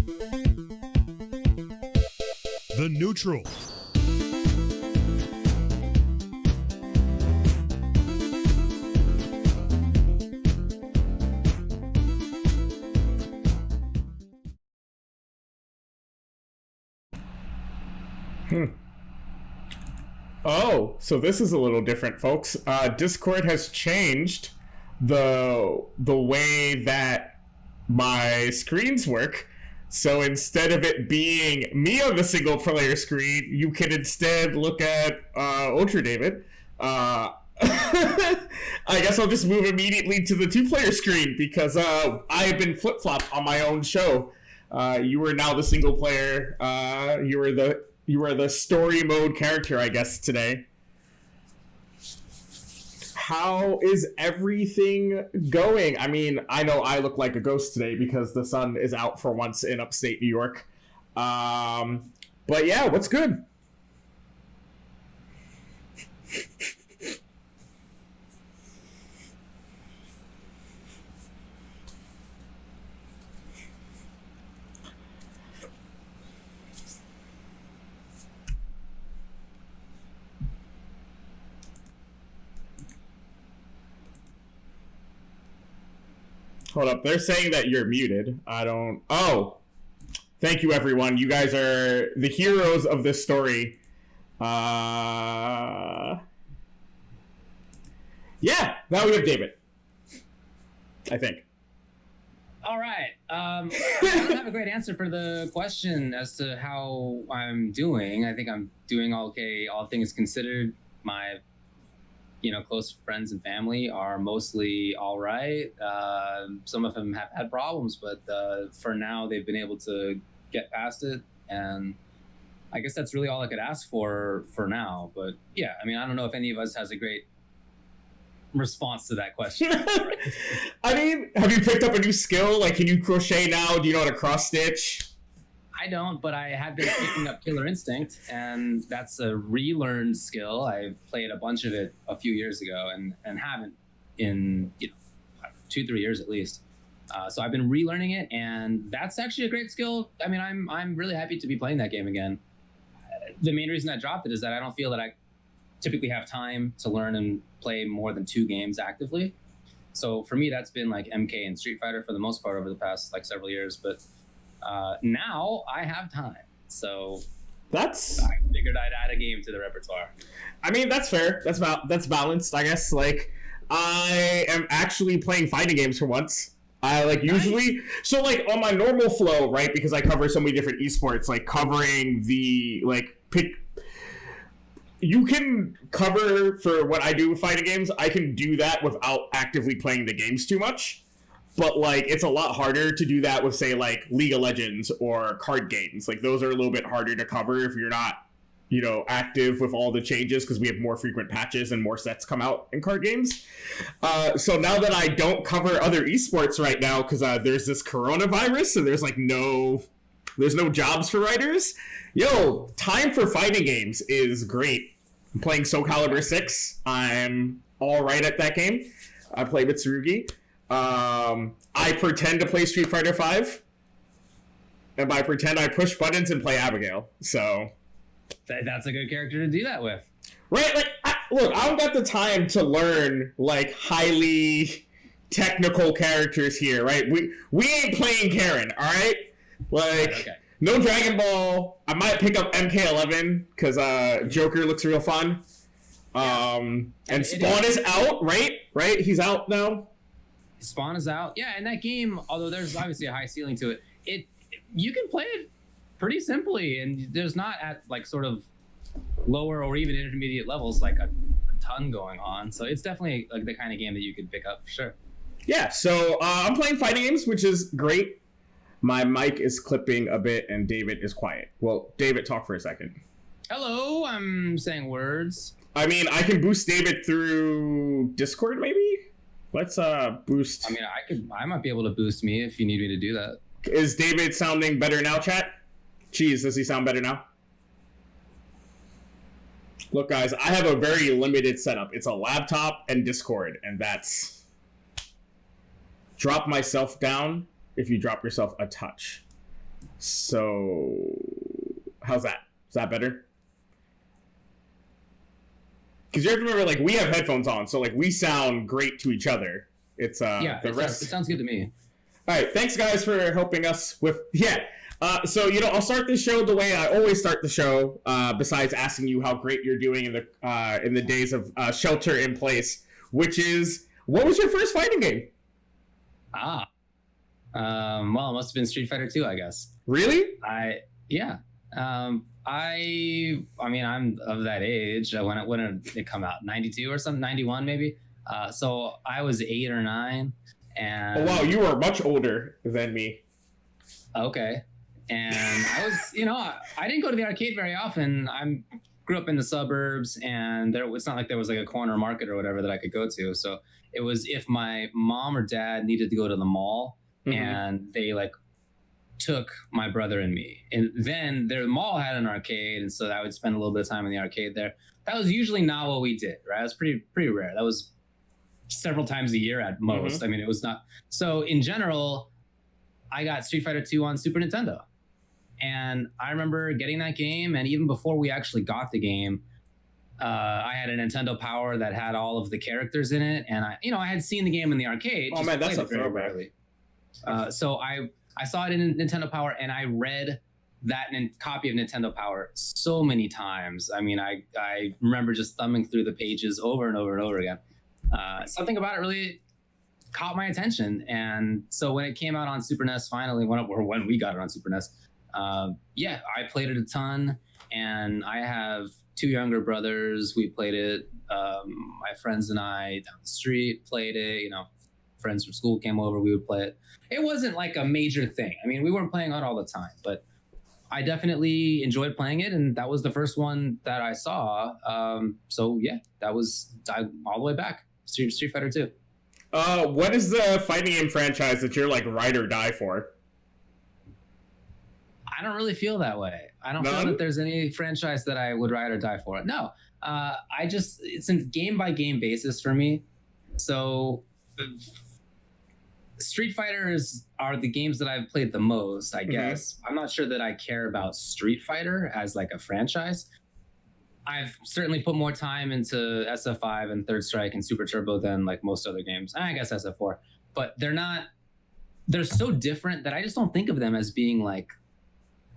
The neutral. Oh, so this is a little different, folks. Discord has changed the way that my screens work. So instead of it being me on the single player screen, you can instead look at UltraDavid. I guess I'll just move immediately to the 2-player screen because I have been flip-flopped on my own show. You are now the single player. You are the story mode character, I guess, today. How is everything going? I mean, I know I look like a ghost today because the sun is out for once in upstate New York. But yeah, what's good? Hold up, they're saying that you're muted. I don't... Oh! Thank you, everyone. You guys are the heroes of this story. Yeah, now we have David. I think. All right. I don't have a great answer for the question as to how I'm doing. I think I'm doing okay, all things considered. My close friends and family are mostly all right. Some of them have had problems, but for now they've been able to get past it. And I guess that's really all I could ask for now. But yeah, I mean, I don't know if any of us has a great response to that question. I mean, have you picked up a new skill? Like, can you crochet now? Do you know how to cross stitch? I don't, but I have been picking up Killer Instinct, and that's a relearned skill. I played a bunch of it a few years ago and haven't in 2-3 years at least. So I've been relearning it, and that's actually a great skill. I mean, I'm really happy to be playing that game again. The main reason I dropped it is that I don't feel that I typically have time to learn and play more than 2 games actively. So for me, that's been like MK and Street Fighter for the most part over the past several years, but now I have time, so I figured I'd add a game to the repertoire. I mean, that's fair. That's balanced, I guess. Like, I am actually playing fighting games for once. I usually so on my normal flow, right? Because I cover so many different esports, covering the pick. You can cover for what I do with fighting games. I can do that without actively playing the games too much. But, it's a lot harder to do that with, say, League of Legends or card games. Those are a little bit harder to cover if you're not, active with all the changes because we have more frequent patches and more sets come out in card games. So now that I don't cover other esports right now because there's this coronavirus and there's, no jobs for writers, time for fighting games is great. I'm playing Soul Calibur 6. I'm all right at that game. I play Mitsurugi. I pretend to play Street Fighter 5, and by pretend I push buttons and play Abigail. So that's a good character to do that with, right? Look, I don't got the time to learn highly technical characters here, right? We ain't playing Karen, all right? Okay. No Dragon Ball. I might pick up MK11 because Joker looks real fun. And Spawn is out, right? Right? He's out now. Spawn is out. Yeah, and that game, although there's obviously a high ceiling to it, you can play it pretty simply, and there's not at sort of lower or even intermediate levels a ton going on. So it's definitely the kind of game that you could pick up for sure. Yeah, so I'm playing fighting games, which is great. My mic is clipping a bit, and David is quiet. Well, David, talk for a second. Hello, I'm saying words. I mean, I can boost David through Discord, maybe? Let's boost. I mean, I might be able to boost me if you need me to do that. Is David sounding better now, chat? Cheese, does he sound better now? Look, guys, I have a very limited setup. It's a laptop and Discord, and that's... Drop myself down if you drop yourself a touch. So, how's that? Is that better? Because you have to remember, like, we have headphones on, so, like, we sound great to each other. It's, Yeah, the rest... it sounds good to me. All right, thanks, guys, for helping us with... Yeah, so, you know, I'll start the show the way I always start the show, besides asking you how great you're doing in the days of shelter in place, which is, what was your first fighting game? Well, it must have been Street Fighter 2, I guess. Really? Yeah. I mean, I'm of that age. When did it come out? 92 or something? 91 maybe? So I was 8 or 9. And... Oh, wow, you were much older than me. Okay. And I was, you know, I didn't go to the arcade very often. I grew up in the suburbs, and it's not like there was like a corner market or whatever that I could go to. So it was if my mom or dad needed to go to the mall, and they like took my brother and me. And then their mall had an arcade, and so I would spend a little bit of time in the arcade there. That was usually not what we did, right? It was pretty rare. That was several times a year at most. I mean, it was not. So in general, I got Street Fighter 2 on Super Nintendo. And I remember getting that game, and even before we actually got the game, I had a Nintendo Power that had all of the characters in it, and I had seen the game in the arcade. Oh man, that's a throwback. So I saw it in Nintendo Power, and I read that copy of Nintendo Power so many times. I mean, I remember just thumbing through the pages over and over and over again. Something about it really caught my attention, and so when it came out on Super NES, finally, when we got it on Super NES. I played it a ton, and I have 2 younger brothers. We played it. My friends and I down the street played it. You know, friends from school came over. We would play it. It wasn't like a major thing. I mean, we weren't playing it all the time, but I definitely enjoyed playing it, and that was the first one that I saw. So yeah, that was all the way back. Street Fighter 2. What is the fighting game franchise that you're like ride or die for? I don't really feel that way. I don't feel that there's any franchise that I would ride or die for. No, it's a game by game basis for me. So Street Fighters are the games that I've played the most, I guess. I'm not sure that I care about Street Fighter as like a franchise. I've certainly put more time into SF5 and Third Strike and Super Turbo than like most other games. I guess SF4, but they're so different that I just don't think of them as being like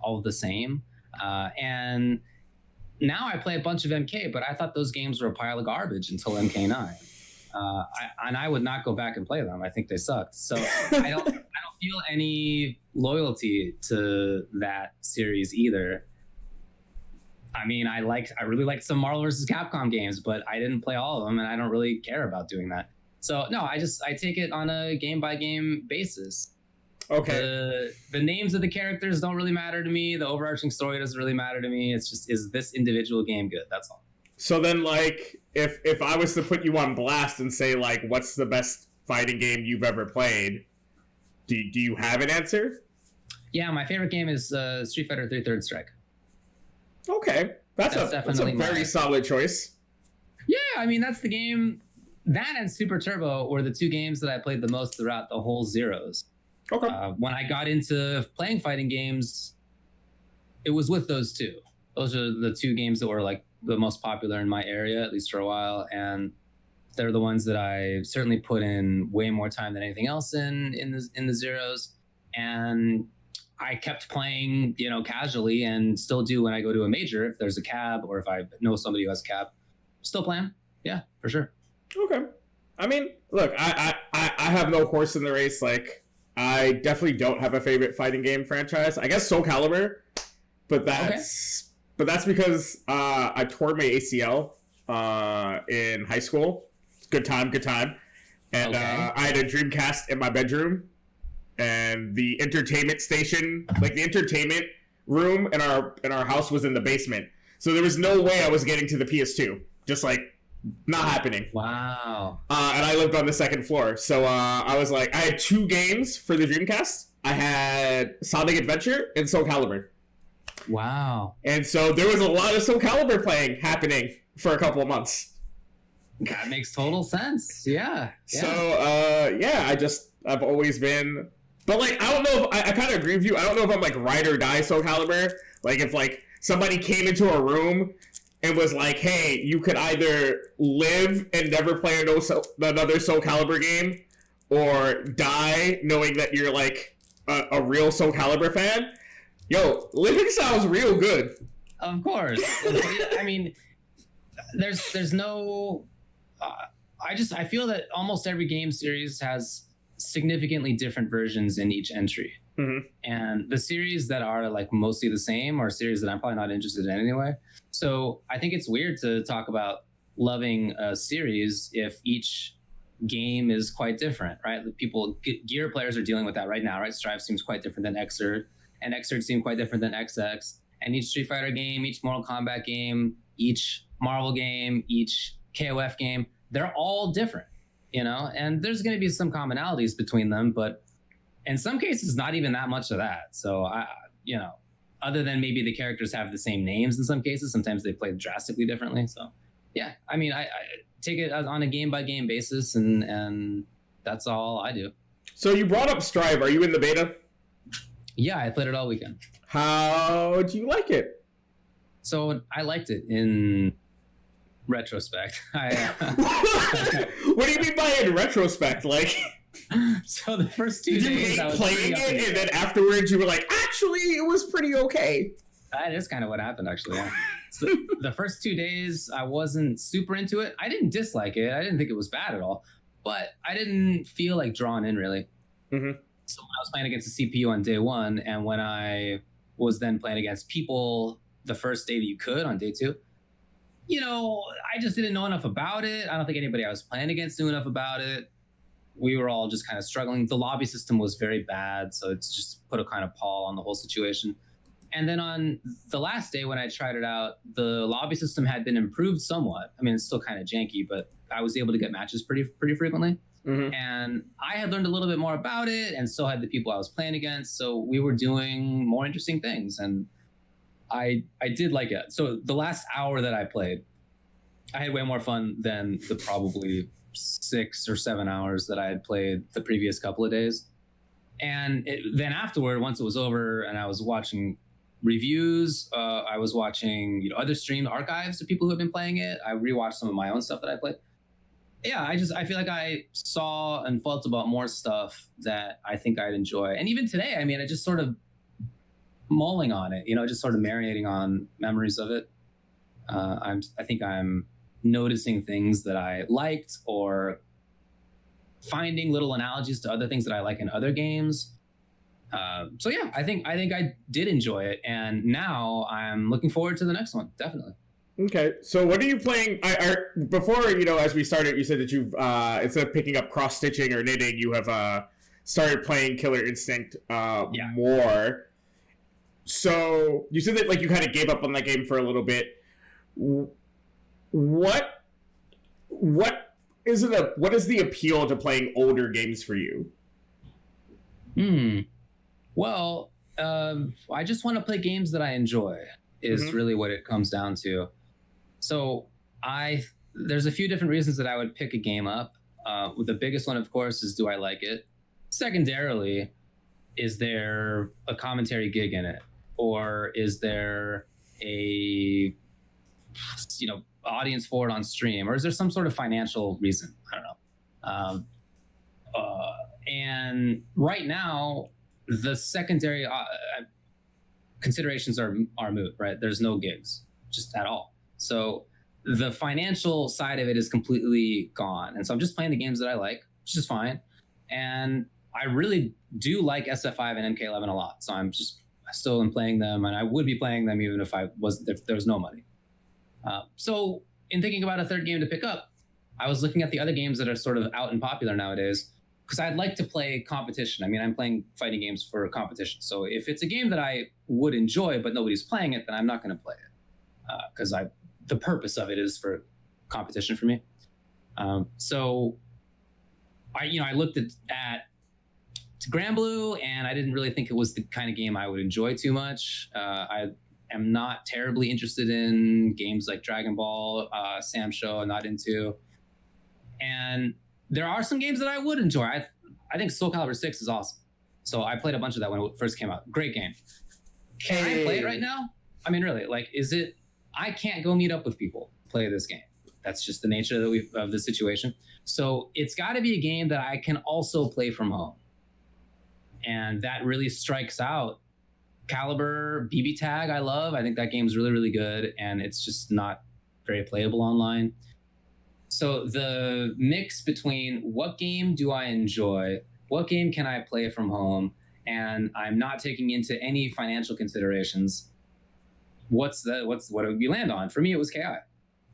all the same. And now I play a bunch of MK, but I thought those games were a pile of garbage until MK9. I would not go back and play them. I think they sucked. So I don't feel any loyalty to that series either. I mean, I really liked some Marvel vs. Capcom games, but I didn't play all of them, and I don't really care about doing that. So no, I take it on a game by game basis. Okay. The names of the characters don't really matter to me. The overarching story doesn't really matter to me. It's just, is this individual game good? That's all. So then, like, if I was to put you on blast and say, like, what's the best fighting game you've ever played, do you have an answer? Yeah, my favorite game is Street Fighter 3 Third Strike. Okay. That's a very solid choice. Yeah, I mean, that's the game. That and Super Turbo were the 2 games that I played the most throughout the whole Zeros. Okay. When I got into playing fighting games, it was with those 2. Those are the 2 games that were like the most popular in my area, at least for a while, and they're the ones that I certainly put in way more time than anything else in the Zeros. And I kept playing, casually, and still do when I go to a major. If there's a cab, or if I know somebody who has a cab, still playing. Yeah, for sure. Okay. I mean, look, I have no horse in the race. Like, I definitely don't have a favorite fighting game franchise. I guess Soul Calibur, but that's because I tore my ACL in high school. Good time. And I had a Dreamcast in my bedroom, and the entertainment station, like the entertainment room in our house, was in the basement. So there was no way I was getting to the PS2. Just like, not happening. Wow. And I lived on the second floor. So I was like, I had 2 games for the Dreamcast. I had Sonic Adventure and Soul Calibur. Wow. And so there was a lot of Soul Calibur playing happening for a couple of months. That makes total sense. Yeah. So, I've always been... But like, I don't know if I kind of agree with you. I don't know if I'm like ride or die Soul Calibur. Like if like somebody came into a room and was like, "Hey, you could either live and never play another Soul Calibur game, or die knowing that you're like a real Soul Calibur fan." Yo, living sounds real good. Of course. I mean, there's no. I feel that almost every game series has significantly different versions in each entry. Mm-hmm. And the series that are like mostly the same are series that I'm probably not interested in anyway. So I think it's weird to talk about loving a series if each game is quite different, right? The people, Gear players are dealing with that right now, right? Strive seems quite different than Xrd, and Xrd seemed quite different than XX. And each Street Fighter game, each Mortal Kombat game, each Marvel game, each KOF game, they're all different, you know? And there's going to be some commonalities between them, but in some cases, not even that much of that. So, you know, other than maybe the characters have the same names in some cases, sometimes they play drastically differently. So, yeah, I mean, I take it on a game-by-game basis, and that's all I do. So you brought up Strive. Are you in the beta? Yeah, I played it all weekend. How do you like it? So I liked it in retrospect. What do you mean by in retrospect? Like, so the first 2 did days you I hate was playing it, and then afterwards you were like, actually, it was pretty okay. That is kind of what happened, actually. Yeah. So the first 2 days, I wasn't super into it. I didn't dislike it. I didn't think it was bad at all, but I didn't feel like drawn in really. Mm-hmm. So when I was playing against the CPU on day one, and when I was then playing against people the first day that you could on day two, you know, I just didn't know enough about it. I don't think anybody I was playing against knew enough about it. We were all just kind of struggling. The lobby system was very bad, so it's just put a kind of pall on the whole situation. And then on the last day when I tried it out, the lobby system had been improved somewhat. I mean, it's still kind of janky, but I was able to get matches pretty frequently. Mm-hmm. And I had learned a little bit more about it, and so had the people I was playing against. So we were doing more interesting things, and I did like it. So the last hour that I played, I had way more fun than the probably 6 or 7 hours that I had played the previous couple of days. And then afterward, once it was over and I was watching reviews, I was watching other stream archives of people who have been playing it. I rewatched some of my own stuff that I played. Yeah, I feel like I saw and felt about more stuff that I think I'd enjoy. And even today, I mean, I just sort of mulling on it, just sort of marinating on memories of it. I think I'm noticing things that I liked, or finding little analogies to other things that I like in other games. So yeah, I think I did enjoy it, and now I'm looking forward to the next one. Definitely. Okay, so what are you playing? Before, as we started, you said that you've instead of picking up cross stitching or knitting, you have started playing Killer Instinct more. So you said that like you kind of gave up on that game for a little bit. What is the appeal to playing older games for you? Well, I just want to play games that I enjoy is really what it comes down to. So there's a few different reasons that I would pick a game up. The biggest one, of course, is do I like it? Secondarily, is there a commentary gig in it? Or is there a audience for it on stream? Or is there some sort of financial reason? I don't know. And right now, the secondary considerations are moot, right? There's no gigs, just at all. So the financial side of it is completely gone. And so I'm just playing the games that I like, which is fine. And I really do like SF5 and MK11 a lot. So I still am playing them, and I would be playing them even if there was no money. So in thinking about a third game to pick up, I was looking at the other games that are sort of out and popular nowadays, because I'd like to play competition. I mean, I'm playing fighting games for competition. So if it's a game that I would enjoy, but nobody's playing it, then I'm not going to play it, because the purpose of it is for competition for me. So I looked at Granblue, and I didn't really think it was the kind of game I would enjoy too much. I am not terribly interested in games like Dragon Ball, Sam Show. I'm not into. And there are some games that I would enjoy. I think Soul Calibur 6 is awesome. So I played a bunch of that when it first came out. Great game. Can I play it right now? I mean, really, like, is it? I can't go meet up with people, play this game. That's just the nature of the situation. So it's got to be a game that I can also play from home. And that really strikes out. Caliber, BB Tag, I love. I think that game's really, really good. And it's just not very playable online. So the mix between what game do I enjoy, what game can I play from home, and I'm not taking into any financial considerations, what do we land on? For me, it was KI.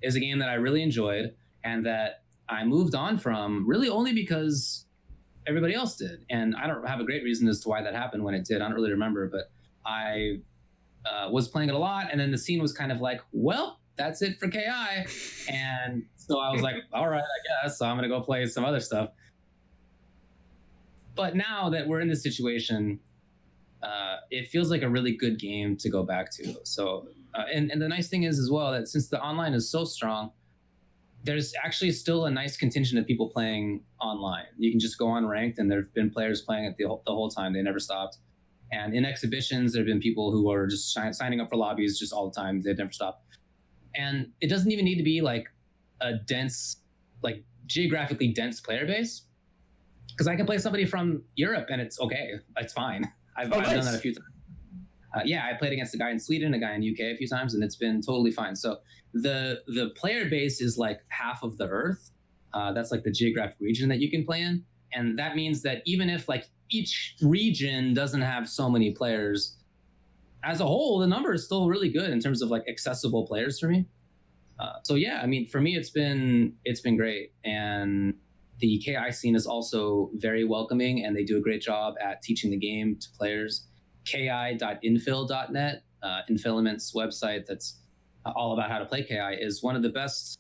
Is a game that I really enjoyed and that I moved on from really only because everybody else did. And I don't have a great reason as to why that happened when it did. I don't really remember, but I was playing it a lot. And then the scene was kind of like, well, that's it for KI. And so I was like, all right, I guess. So I'm going to go play some other stuff. But now that we're in this situation, it feels like a really good game to go back to. So, and the nice thing is as well that since the online is so strong, there's actually still a nice contingent of people playing online. You can just go on ranked, and there have been players playing it the whole time. They never stopped. And in exhibitions, there have been people who are just signing up for lobbies just all the time. They've never stopped. And it doesn't even need to be like a dense, like geographically dense player base. Because I can play somebody from Europe and it's okay. It's fine. I've done that a few times. I played against a guy in Sweden, a guy in UK a few times, and it's been totally fine. So the player base is like half of the Earth. That's like the geographic region that you can play in. And that means that even if like each region doesn't have so many players, as a whole, the number is still really good in terms of like accessible players for me. So yeah, I mean, for me, it's been great. And the KI scene is also very welcoming, and they do a great job at teaching the game to players. ki.infil.net, Infilament's website that's all about how to play KI, is one of the best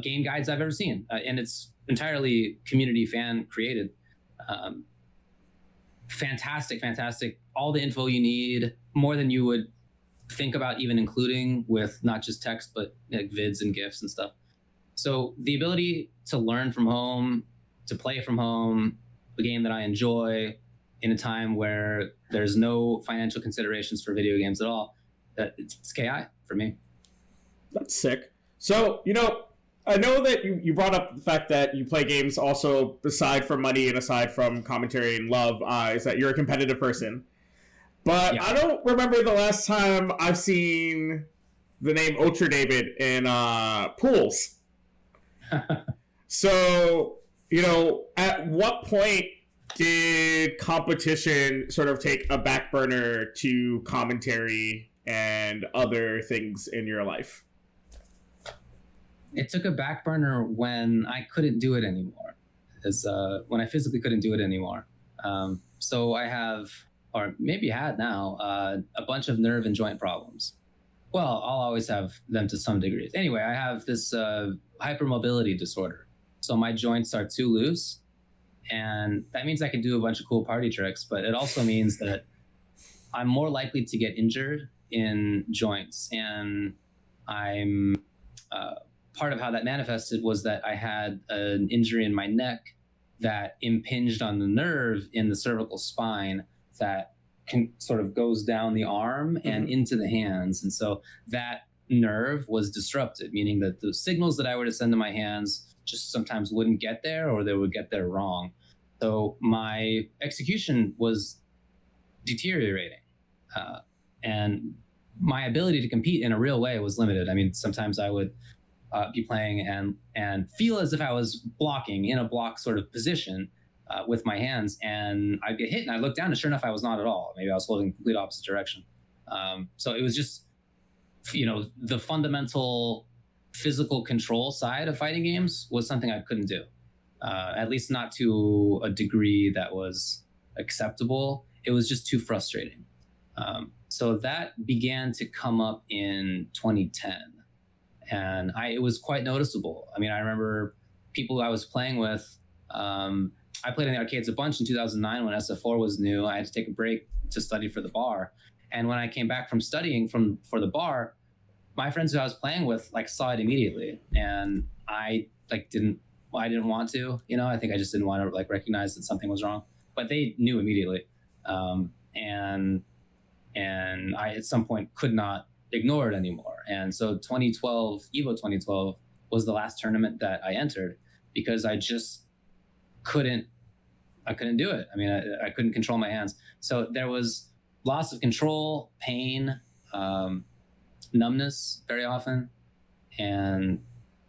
game guides I've ever seen. And it's entirely community fan created. Fantastic. All the info you need, more than you would think about even including with not just text, but like vids and GIFs and stuff. So the ability to learn from home, to play from home, a game that I enjoy in a time where there's no financial considerations for video games at all, it's KI for me. That's sick. So, I know that you brought up the fact that you play games also aside from money and aside from commentary and love, is that you're a competitive person. But yeah. I don't remember the last time I've seen the name UltraDavid in pools. So, at what point did competition sort of take a back burner to commentary and other things in your life? It took a back burner when I couldn't do it anymore. When I physically couldn't do it anymore. So I have, or maybe had now, a bunch of nerve and joint problems. Well, I'll always have them to some degree. Anyway, I have this hypermobility disorder. So my joints are too loose. And that means I can do a bunch of cool party tricks, but it also means that I'm more likely to get injured in joints. And I'm part of how that manifested was that I had an injury in my neck that impinged on the nerve in the cervical spine that sort of goes down the arm and into the hands. And so that nerve was disrupted, meaning that the signals that I were to send to my hands just sometimes wouldn't get there, or they would get there wrong. So my execution was deteriorating. And my ability to compete in a real way was limited. I mean, sometimes I would be playing and feel as if I was blocking in a block sort of position with my hands, and I'd get hit and I'd look down and sure enough, I was not at all. Maybe I was holding the complete opposite direction. So it was just, the fundamental physical control side of fighting games was something I couldn't do, at least not to a degree that was acceptable. It was just too frustrating. So that began to come up in 2010. And it was quite noticeable. I mean, I remember people I was playing with. I played in the arcades a bunch in 2009 when SF4 was new. I had to take a break to study for the bar. And when I came back from studying for the bar, my friends who I was playing with saw it immediately. And I didn't want to, I think I just didn't want to recognize that something was wrong. but they knew immediately. And I at some point could not ignore it anymore. And so 2012, Evo 2012 was the last tournament that I entered because I just couldn't do it. I mean, I couldn't control my hands. So there was loss of control, pain, numbness very often. And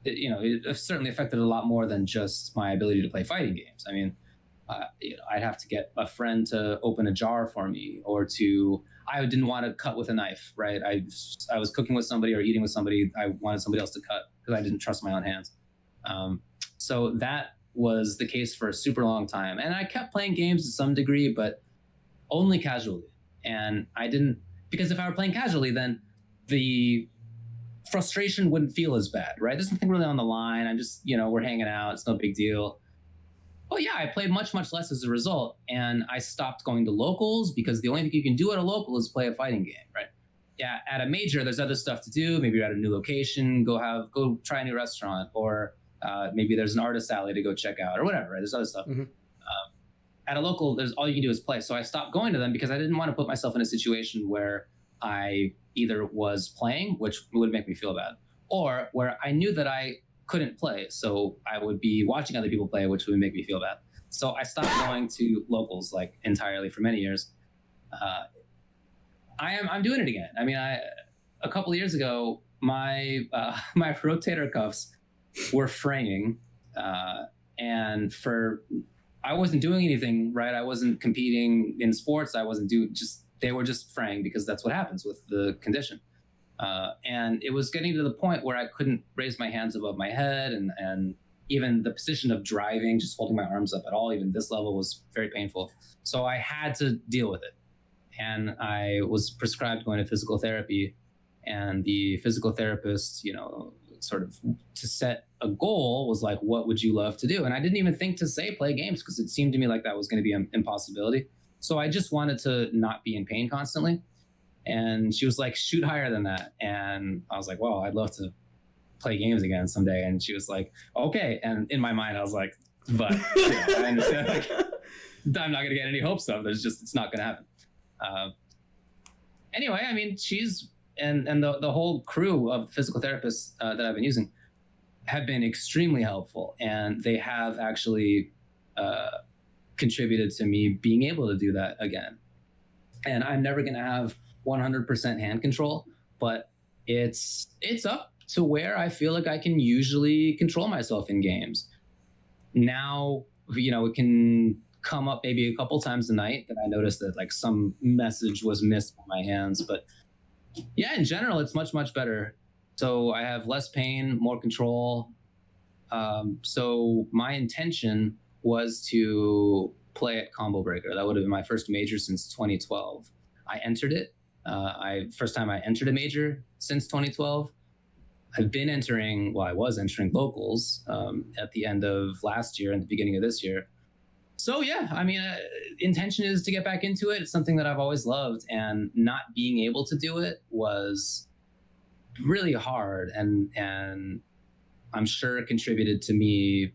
it certainly affected a lot more than just my ability to play fighting games. I mean, I'd have to get a friend to open a jar for me, or I didn't want to cut with a knife, right? I was cooking with somebody or eating with somebody. I wanted somebody else to cut because I didn't trust my own hands. So that was the case for a super long time. And I kept playing games to some degree, but only casually. And because if I were playing casually, then the frustration wouldn't feel as bad, right? There's nothing really on the line. I'm just, we're hanging out. It's no big deal. Well, yeah, I played much, much less as a result. And I stopped going to locals because the only thing you can do at a local is play a fighting game, right? Yeah, at a major, there's other stuff to do. Maybe you're at a new location, go try a new restaurant, or maybe there's an artist alley to go check out, or whatever, right? There's other stuff. Mm-hmm. At a local, there's all you can do is play. So I stopped going to them because I didn't want to put myself in a situation where I either was playing, which would make me feel bad, or where I knew that I couldn't play. So I would be watching other people play, which would make me feel bad. So I stopped going to locals like entirely for many years. I'm doing it again. I mean, a couple of years ago, my rotator cuffs were fraying, and I wasn't doing anything, right? I wasn't competing in sports. I wasn't they were just fraying because that's what happens with the condition. And it was getting to the point where I couldn't raise my hands above my head, and even the position of driving, just holding my arms up at all, even this level, was very painful. So I had to deal with it. And I was prescribed going to physical therapy, and the physical therapist, sort of to set a goal was like, what would you love to do? And I didn't even think to say play games because it seemed to me like that was going to be an impossibility. So I just wanted to not be in pain constantly. And she was like, shoot higher than that. And I was like, well, I'd love to play games again someday. And she was like, okay. And in my mind, I was like, but I understand, like, I'm not going to get any hopes of. It's not going to happen. Anyway, I mean, she's and the whole crew of physical therapists that I've been using have been extremely helpful, and they have actually contributed to me being able to do that again. And I'm never going to have 100% hand control, but it's up to where I feel like I can usually control myself in games. Now, it can come up maybe a couple times a night that I noticed that like some message was missed by my hands, but yeah, in general, it's much, much better. So I have less pain, more control. So my intention was to play at Combo Breaker. That would have been my first major since 2012. I entered it. First time I entered a major since 2012. I was entering locals at the end of last year and the beginning of this year. So yeah, I mean, intention is to get back into it. It's something that I've always loved, and not being able to do it was really hard, and I'm sure it contributed to me,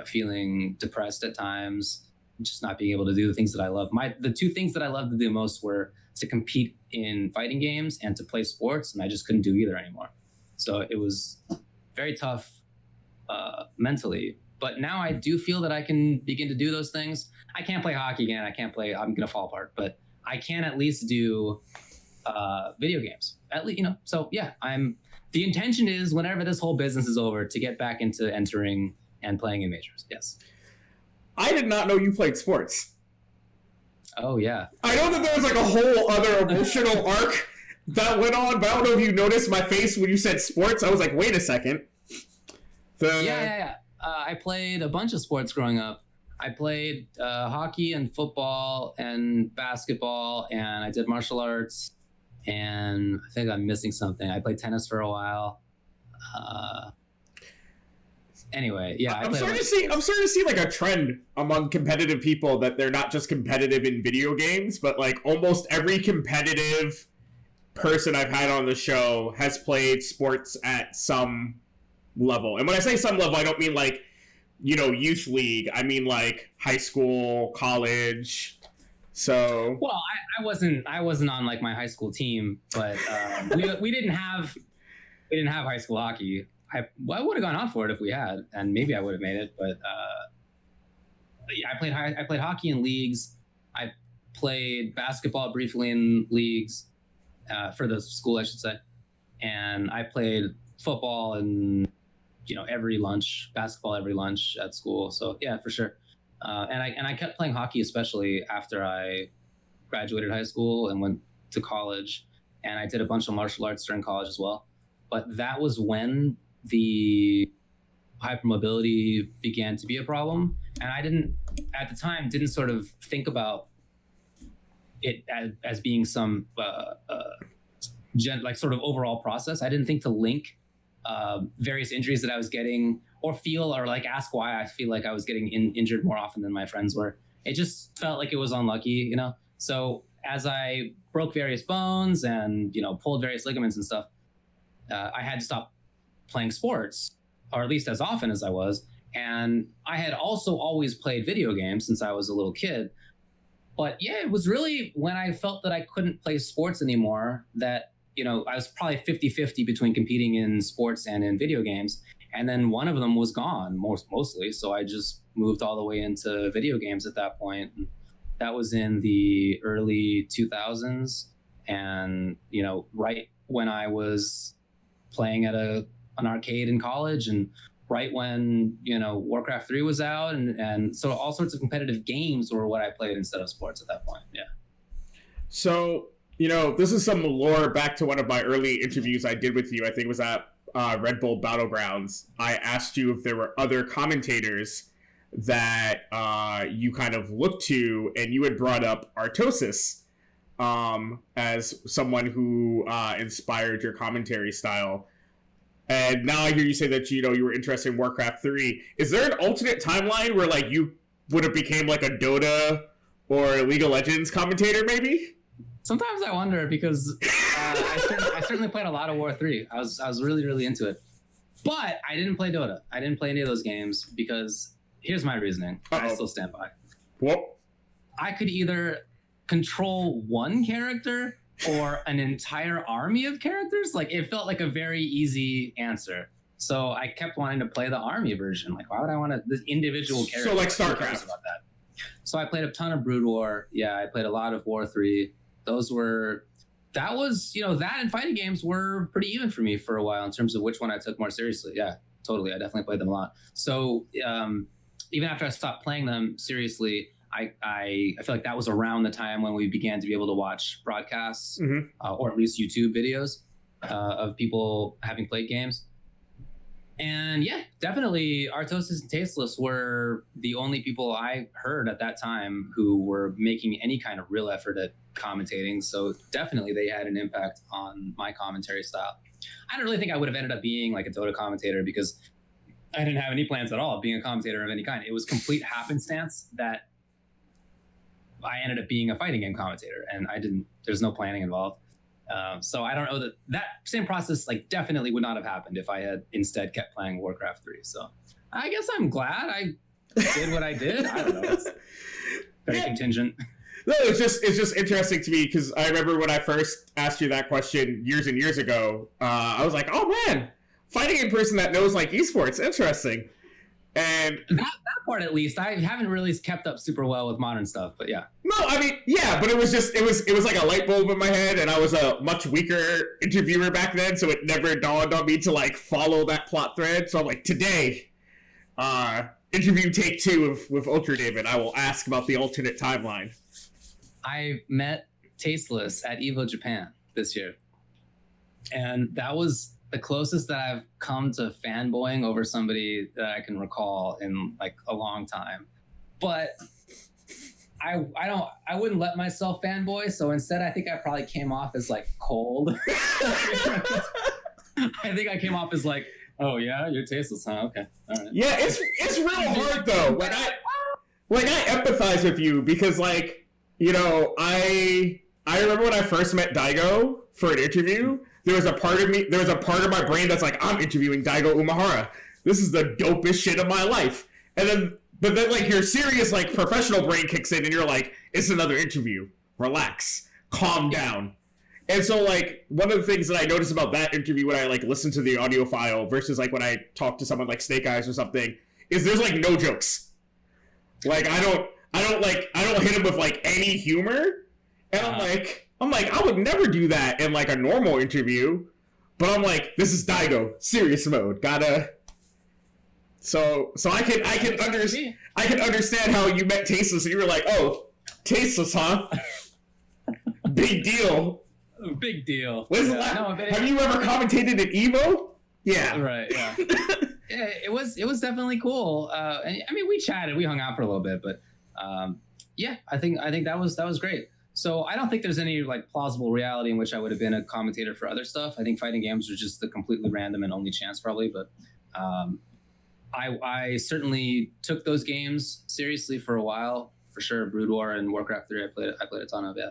feeling depressed at times, just not being able to do the things that I love. The two things that I loved to do most were to compete in fighting games and to play sports, and I just couldn't do either anymore. So it was very tough mentally. But now I do feel that I can begin to do those things. I can't play hockey again. I'm going to fall apart. But I can at least do video games. At least, So yeah, the intention is whenever this whole business is over to get back into entering and playing in majors. Yes. I did not know you played sports. Oh, yeah. I know that there was like a whole other emotional arc that went on, but I don't know if you noticed my face when you said sports. I was like, wait a second. Yeah. I played a bunch of sports growing up. I played hockey and football and basketball, and I did martial arts, and I think I'm missing something. I played tennis for a while. Anyway, yeah. I'm starting to see like a trend among competitive people that they're not just competitive in video games, but like almost every competitive person I've had on the show has played sports at some level. And when I say some level, I don't mean like youth league. I mean, like high school, college. So well, I wasn't on like my high school team, but we didn't have high school hockey. I would have gone on for it if we had, and maybe I would have made it. But yeah, I played hockey in leagues. I played basketball briefly in leagues for the school, I should say, and I played football and basketball every lunch at school. So yeah, for sure. And I kept playing hockey, especially after I graduated high school and went to college. And I did a bunch of martial arts during college as well. But that was when the hypermobility began to be a problem. And I at the time, didn't sort of think about it as being some like sort of overall process. I didn't think to link various injuries that I was getting or feel or like ask why I feel like I was getting injured more often than my friends were. It just felt like it was unlucky, So as I broke various bones and, pulled various ligaments and stuff, I had to stop playing sports, or at least as often as I was. And I had also always played video games since I was a little kid. But yeah, it was really when I felt that I couldn't play sports anymore that, I was probably 50-50 between competing in sports and in video games. And then one of them was gone mostly. So I just moved all the way into video games at that point. That was in the early 2000s. And, right when I was playing at an arcade in college, and right when, Warcraft 3 was out. And so all sorts of competitive games were what I played instead of sports at that point. Yeah. So, this is some lore back to one of my early interviews I did with you. I think it was at Red Bull Battlegrounds. I asked you if there were other commentators that you kind of looked to, and you had brought up Artosis as someone who inspired your commentary style. And now I hear you say that you were interested in Warcraft 3. Is there an alternate timeline where like you would have became like a Dota or League of Legends commentator maybe? Sometimes I wonder because I certainly played a lot of War 3. I was really, really into it. But I didn't play Dota. I didn't play any of those games because here's my reasoning. I still stand by. What? I could either control one character or an entire army of characters. Like it felt like a very easy answer. So I kept wanting to play the army version. Like why would I want this individual character? So like StarCraft. About that. So I played a ton of Brood War. Yeah, I played a lot of War 3. That and fighting games were pretty even for me for a while in terms of which one I took more seriously. Yeah, totally. I definitely played them a lot. So even after I stopped playing them seriously, I feel like that was around the time when we began to be able to watch broadcasts or at least YouTube videos of people having played games. And yeah, definitely Artosis and Tasteless were the only people I heard at that time who were making any kind of real effort at commentating. So definitely they had an impact on my commentary style. I don't really think I would have ended up being like a Dota commentator because I didn't have any plans at all of being a commentator of any kind. It was complete happenstance that I ended up being a fighting game commentator, and there's no planning involved. So I don't know that same process like definitely would not have happened if I had instead kept playing Warcraft 3. So I guess I'm glad I did what I did. I don't know. It's very contingent. No, it's just interesting to me because I remember when I first asked you that question years and years ago, I was like, oh man, fighting game person that knows like esports, interesting. And that part, at least, I haven't really kept up super well with modern stuff, but yeah. No, I mean, yeah, but it was like a light bulb in my head, and I was a much weaker interviewer back then, so it never dawned on me to like follow that plot thread. So I'm like, today, interview take 2 with UltraDavid, I will ask about the alternate timeline. I met Tasteless at EVO Japan this year, and that was the closest that I've come to fanboying over somebody that I can recall in like a long time. But I wouldn't let myself fanboy, so instead I think I probably came off as like cold. I think I came off as like, oh yeah, you're Tasteless, huh? Okay, all right. Yeah, it's real hard though. Like I empathize with you because like, I remember when I first met Daigo for an interview. There was a part of my brain that's like, I'm interviewing Daigo Umehara. This is the dopest shit of my life. But then like your serious like professional brain kicks in and you're like, it's another interview. Relax. Calm down. And so like one of the things that I noticed about that interview when I like listen to the audio file versus like when I talk to someone like Snake Eyes or something is there's like no jokes. Like I don't hit him with like any humor. And I'm like, I would never do that in like a normal interview. But I'm like, this is Daigo, serious mode. So I can understand how you met Tasteless and you were like, oh, Tasteless, huh? Big deal. Big deal. Have you ever commentated at Evo? Yeah. Right. Yeah. Yeah. It was definitely cool. And I mean, we chatted, we hung out for a little bit, but yeah, I think that was great. So I don't think there's any like plausible reality in which I would have been a commentator for other stuff. I think fighting games are just the completely random and only chance probably, but I certainly took those games seriously for a while, for sure. Brood War and Warcraft 3 I played a ton of, yeah.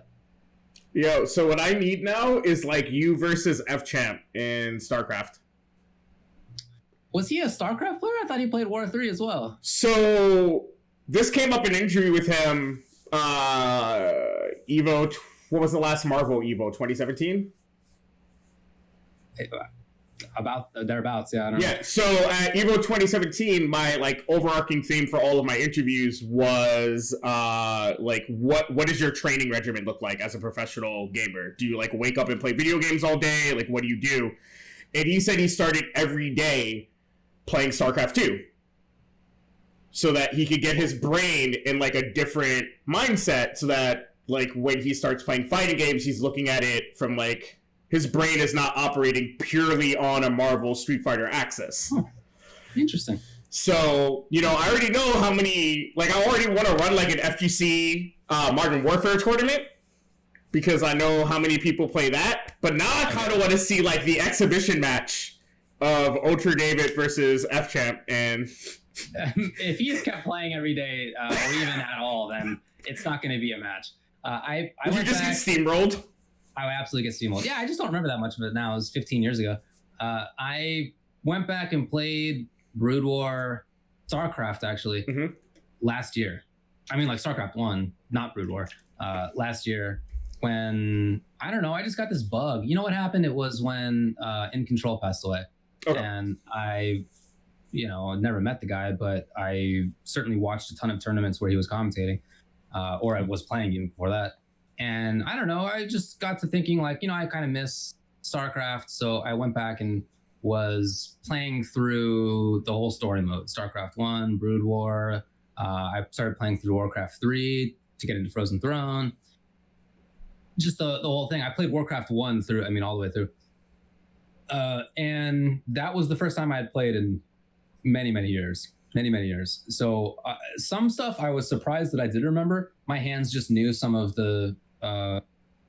Yo, so what I need now is like you versus F-Champ in StarCraft. Was he a StarCraft player? I thought he played War 3 as well. So this came up in injury with him. Evo, what was the last Marvel Evo? 2017? About thereabouts, yeah. I don't know. So at Evo 2017, my like overarching theme for all of my interviews was like what does your training regimen look like as a professional gamer? Do you like wake up and play video games all day? Like what do you do? And he said he started every day playing StarCraft 2 so that he could get his brain in like a different mindset so that like when he starts playing fighting games, he's looking at it from like his brain is not operating purely on a Marvel Street Fighter axis. Huh. Interesting. So, you know, I already know how many, like I already want to run like an FGC Modern Warfare tournament because I know how many people play that. But now I kind of want to see like the exhibition match of UltraDavid versus F-Champ. And if he just kept playing every day or even at all, then it's not going to be a match. I you just get steamrolled. I would absolutely get steamrolled. Yeah, I just don't remember that much of it now. It was 15 years ago. I went back and played Brood War, StarCraft actually, last year. I mean, like StarCraft 1, not Brood War. Last year when, I don't know, I just got this bug. You know what happened? It was when In Control passed away. Okay. And I, you know, never met the guy, but I certainly watched a ton of tournaments where he was commentating, or I was playing even before that. And I don't know, I just got to thinking like, you know, I kind of miss StarCraft. So I went back and was playing through the whole story mode. StarCraft 1, Brood War. I started playing through Warcraft 3 to get into Frozen Throne. Just the whole thing. I played Warcraft 1 through, I mean, all the way through. And that was the first time I had played in many, many years. Many, many years. So some stuff I was surprised that I did remember. My hands just knew some of the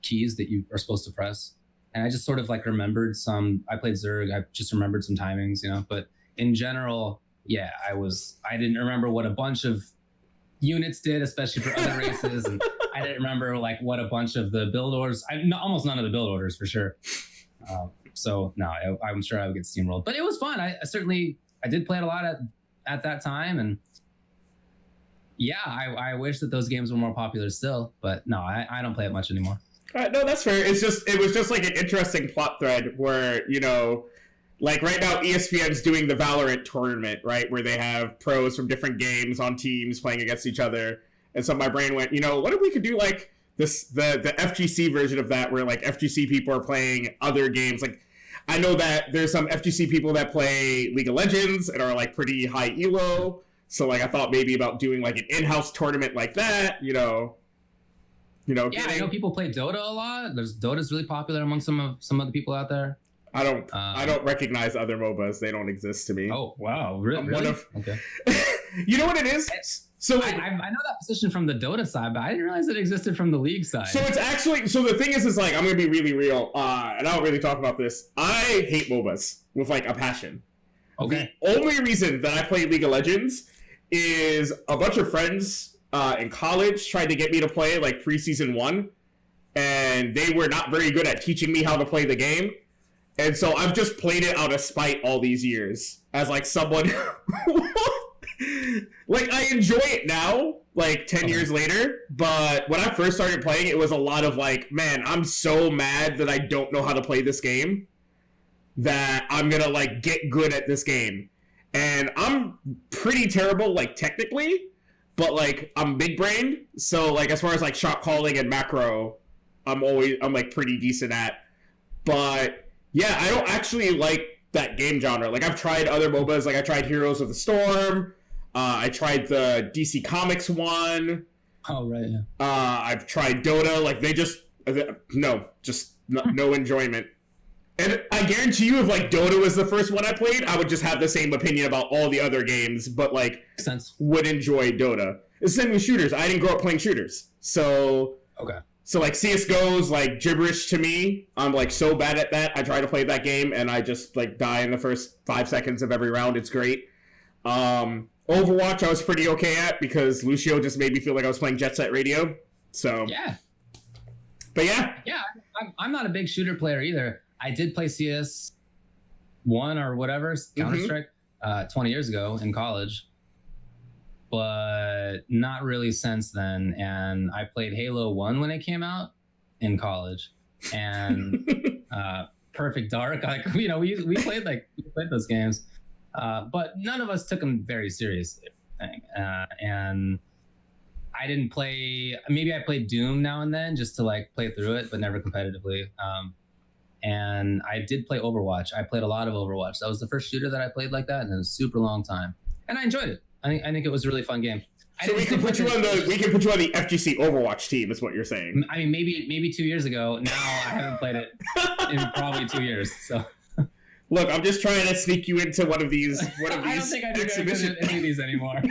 keys that you are supposed to press. And I just sort of like remembered some. I played Zerg. I just remembered some timings, you know. But in general, yeah, I didn't remember what a bunch of units did, especially for other races. And I didn't remember like what a bunch of the build orders, almost none of the build orders for sure. So no, I'm sure I would get steamrolled. But it was fun. I did play it a lot at that time, and yeah, I wish that those games were more popular still, but no, I don't play it much anymore. No, that's fair. It was just like an interesting plot thread where, you know, like right now ESPN's doing the Valorant tournament, right, where they have pros from different games on teams playing against each other, and so my brain went, you know, what if we could do like this the FGC version of that, where like FGC people are playing other games. Like I know that there's some FGC people that play League of Legends and are like pretty high elo. So like I thought maybe about doing like an in-house tournament like that, you know. Yeah, I know people play Dota a lot. Dota's really popular among some of the people out there. I don't recognize other MOBAs. They don't exist to me. Oh wow, really? Okay. You know what it is? So like, I know that position from the Dota side, but I didn't realize it existed from the League side. So it's actually, the thing is like, I'm gonna be really real, and I don't really talk about this. I hate MOBAs with like a passion. Okay. The only reason that I play League of Legends is a bunch of friends in college tried to get me to play like pre-season 1, and they were not very good at teaching me how to play the game. And so I've just played it out of spite all these years as like someone like I enjoy it now, like 10 years later, but when I first started playing, it was a lot of like, man, I'm so mad that I don't know how to play this game that I'm gonna like get good at this game. And I'm pretty terrible, like technically, but like I'm big brained, so like as far as like shot calling and macro, I'm like pretty decent at. But yeah, I don't actually like that game genre. Like I've tried other MOBAs, like I tried Heroes of the Storm, I tried the DC Comics one. Oh right, yeah. I've tried Dota. Like they just no enjoyment. And I guarantee you, if like Dota was the first one I played, I would just have the same opinion about all the other games, but like would enjoy Dota. It's the same with shooters. I didn't grow up playing shooters, so okay. So like CS:GO's like gibberish to me. I'm like so bad at that. I try to play that game and I just like die in the first 5 seconds of every round. It's great. Overwatch I was pretty okay at because Lucio just made me feel like I was playing Jet Set Radio. So yeah. But yeah. Yeah, I'm not a big shooter player either. I did play CS1 or whatever, Counter-Strike, 20 years ago in college. But not really since then. And I played Halo 1 when it came out in college. And Perfect Dark, like, you know, we played those games. But none of us took them very seriously. And I didn't play, maybe I played Doom now and then just to like play through it, but never competitively. And I did play Overwatch. I played a lot of Overwatch. That was the first shooter that I played like that in a super long time. And I enjoyed it. I think it was a really fun game. So we can put you on the FGC Overwatch team, is what you're saying. I mean, maybe 2 years ago. Now I haven't played it in probably 2 years. So look, I'm just trying to sneak you into one of these. I don't think I do any of these anymore.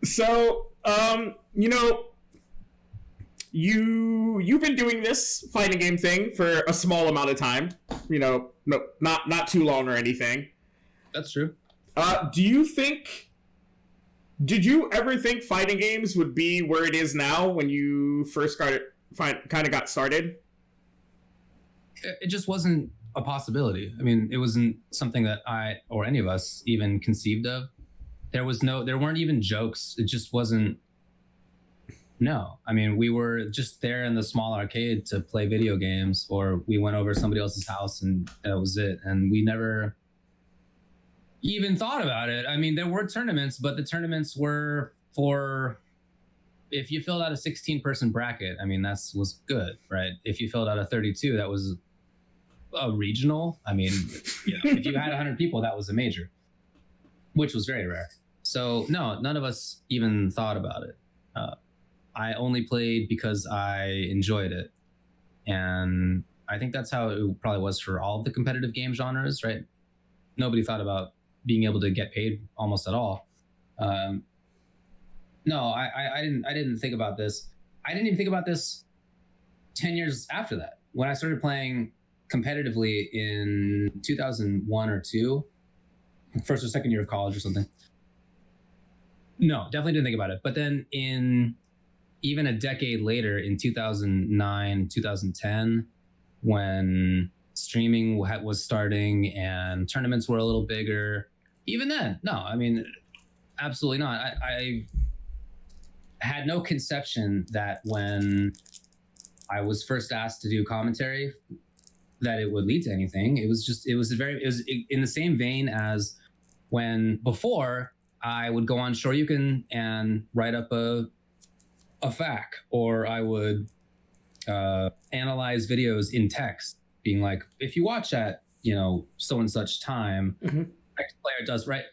So, you know, you've been doing this fighting game thing for a small amount of time. You know, no, not too long or anything. That's true. Did you ever think fighting games would be where it is now when you first kind of got started? It just wasn't a possibility. I mean, it wasn't something that I or any of us even conceived of. There weren't even jokes. It just wasn't. No, I mean, we were just there in the small arcade to play video games, or we went over to somebody else's house and that was it. And we never even thought about it. I mean, there were tournaments, but the tournaments were for if you filled out a 16-person bracket. I mean, was good, right? If you filled out a 32, that was a regional. I mean, you know, if you had 100 people, that was a major, which was very rare. So no, none of us even thought about it. I only played because I enjoyed it, and I think that's how it probably was for all of the competitive game genres, right? Nobody thought about being able to get paid almost at all. No, I didn't think about this. I didn't even think about this 10 years after that. When I started playing competitively in 2001 or 2, first or second year of college or something. No, definitely didn't think about it. But then even a decade later, in 2009, 2010, when streaming was starting and tournaments were a little bigger, even then, no, I mean, absolutely not. I had no conception that when I was first asked to do commentary, that it would lead to anything. It was in the same vein as when before I would go on Shoryuken and write up a FAQ, or I would analyze videos in text, being like, if you watch at, you know, so and such time, X player does, right?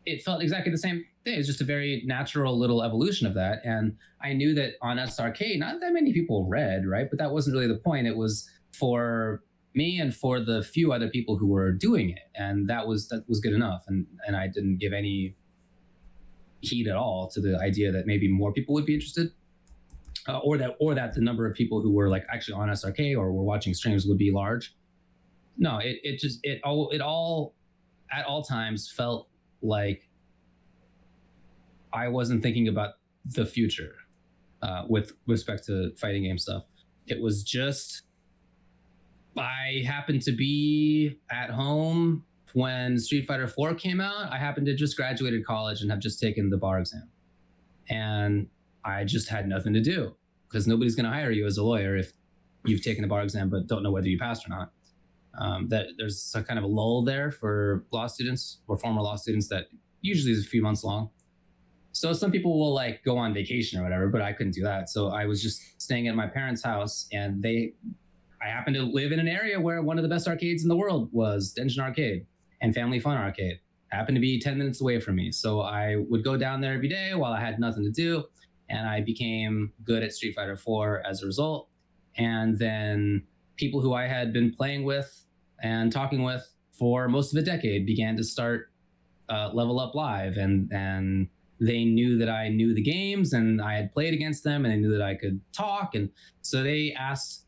It felt exactly the same thing. It's just a very natural little evolution of that. And I knew that on SRK, not that many people read, right? But that wasn't really the point. It was for me and for the few other people who were doing it. And that was good enough. And I didn't give any heed at all to the idea that maybe more people would be interested, or that the number of people who were like actually on SRK or were watching streams would be large. No, it all at all times felt like I wasn't thinking about the future with respect to fighting game stuff. It was just I happened to be at home when Street Fighter 4 came out, I happened to just graduated college and have just taken the bar exam. And I just had nothing to do because nobody's going to hire you as a lawyer if you've taken the bar exam but don't know whether you passed or not. That there's a kind of a lull there for law students or former law students that usually is a few months long. So some people will like go on vacation or whatever, but I couldn't do that. So I was just staying at my parents' house, and I happened to live in an area where one of the best arcades in the world was Engine Arcade and Family Fun Arcade. Happened to be 10 minutes away from me. So I would go down there every day while I had nothing to do, and I became good at Street Fighter 4 as a result. And then people who I had been playing with and talking with for most of a decade began to start Level Up Live, and they knew that I knew the games and I had played against them, and they knew that I could talk. And so they asked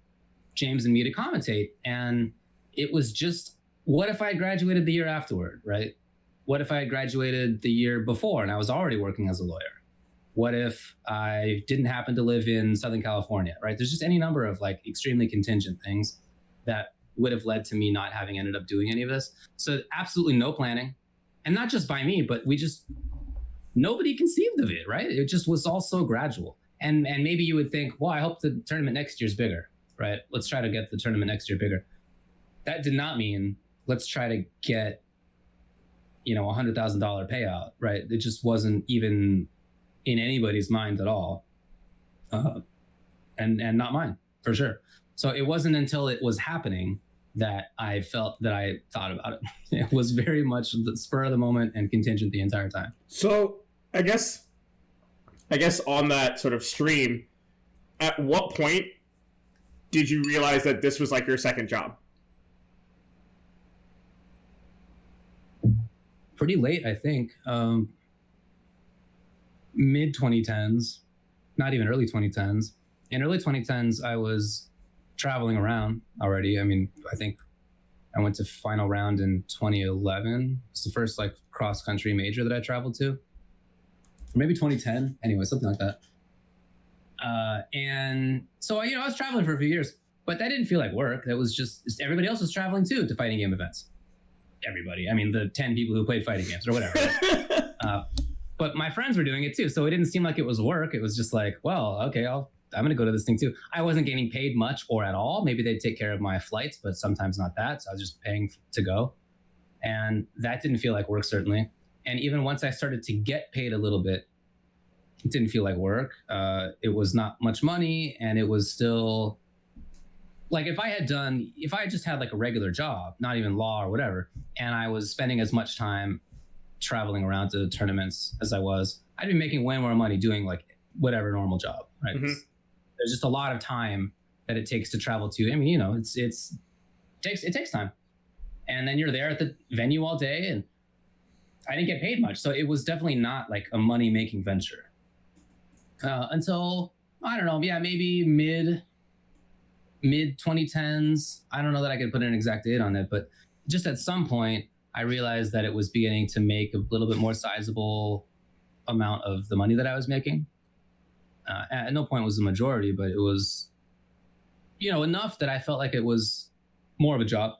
James and me to commentate. And it was just, what if I graduated the year afterward, right? What if I had graduated the year before and I was already working as a lawyer? What if I didn't happen to live in Southern California, right? There's just any number of like extremely contingent things that would have led to me not having ended up doing any of this. So absolutely no planning. And not just by me, but nobody conceived of it, right? It just was all so gradual. And maybe you would think, well, I hope the tournament next year's bigger, right? Let's try to get the tournament next year bigger. That did not mean let's try to get, $100,000 payout, right? It just wasn't even in anybody's mind at all. And not mine, for sure. So it wasn't until it was happening that I felt that I thought about it. It was very much the spur of the moment and contingent the entire time. So I guess on that sort of stream, at what point did you realize that this was like your second job? Pretty late, I think. Mid 2010s, not even early 2010s. In early 2010s, I was traveling around already. I mean, I think I went to final round in 2011. It's the first like cross country major that I traveled to. Or maybe 2010. Anyway, something like that. And so, I was traveling for a few years, but that didn't feel like work. That was just everybody else was traveling too to fighting game events. Everybody. I mean, the 10 people who played fighting games or whatever. But my friends were doing it too. So it didn't seem like it was work. It was just like, well, okay, I'm going to go to this thing too. I wasn't getting paid much or at all. Maybe they'd take care of my flights, but sometimes not that. So I was just paying to go. And that didn't feel like work, certainly. And even once I started to get paid a little bit, it didn't feel like work. It was not much money. And it was still like, if I had just had like a regular job, not even law or whatever, and I was spending as much time traveling around to tournaments as I was, I'd be making way more money doing like whatever normal job, right? Mm-hmm. There's just a lot of time that it takes to travel to. I mean, it takes time. And then you're there at the venue all day, and I didn't get paid much. So it was definitely not like a money-making venture. Until, I don't know, maybe mid 2010s. I don't know that I could put an exact date on it, but just at some point, I realized that it was beginning to make a little bit more sizable amount of the money that I was making. At no point was the majority, but it was, enough that I felt like it was more of a job.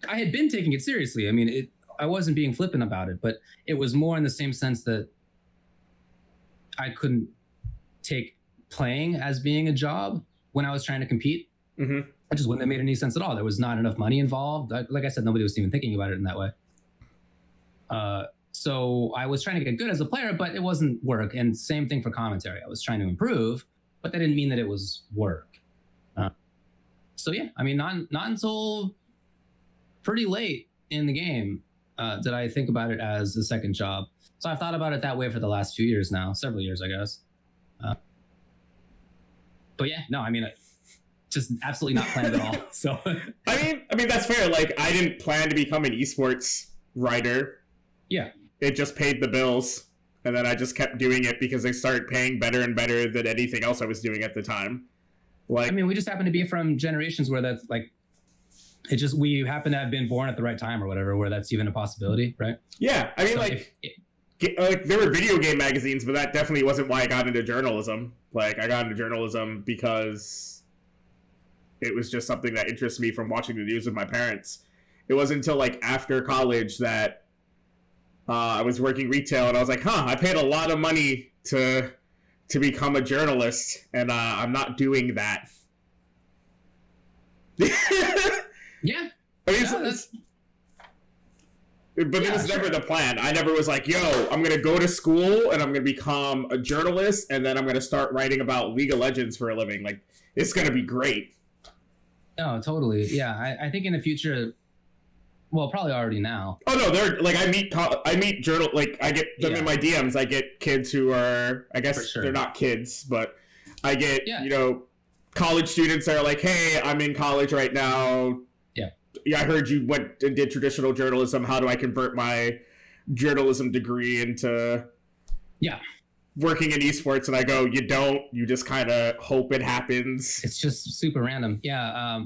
I had been taking it seriously. I mean, I wasn't being flippant about it, but it was more in the same sense that I couldn't take playing as being a job when I was trying to compete. Mm-hmm. I just wouldn't have made any sense at all. There was not enough money involved. Like I said, nobody was even thinking about it in that way. So I was trying to get good as a player, but it wasn't work. And same thing for commentary. I was trying to improve, but that didn't mean that it was work. So yeah, I mean, not until pretty late in the game did I think about it as a second job. So I've thought about it that way for the last few years now, several years, I guess. But yeah, no, I mean, just absolutely not planned at all. So I mean that's fair. Like, I didn't plan to become an esports writer. Yeah. It just paid the bills, and then I just kept doing it because they started paying better and better than anything else I was doing at the time. Like, I mean, we just happen to be from generations where that's like, we happen to have been born at the right time or whatever, where that's even a possibility, right? Yeah, I mean, so there were video game magazines, but that definitely wasn't why I got into journalism. Like, I got into journalism because it was just something that interested me from watching the news with my parents. it wasn't until like after college that I was working retail, and I was like, I paid a lot of money to become a journalist, and I'm not doing that. Yeah. I mean, but it was never the plan. I never was like, yo, I'm going to go to school and I'm going to become a journalist, and then I'm going to start writing about League of Legends for a living. Like, it's going to be great. No, totally. Yeah, I think in the future, well, probably already now. Oh, no, they're like, I meet journal, like, I get them in my DMs. I get kids who are, I guess they're not kids, but I get, college students that are like, hey, I'm in college right now. Yeah, I heard you went and did traditional journalism. How do I convert my journalism degree into working in esports? And I go, you don't. You just kind of hope it happens. It's just super random. Yeah,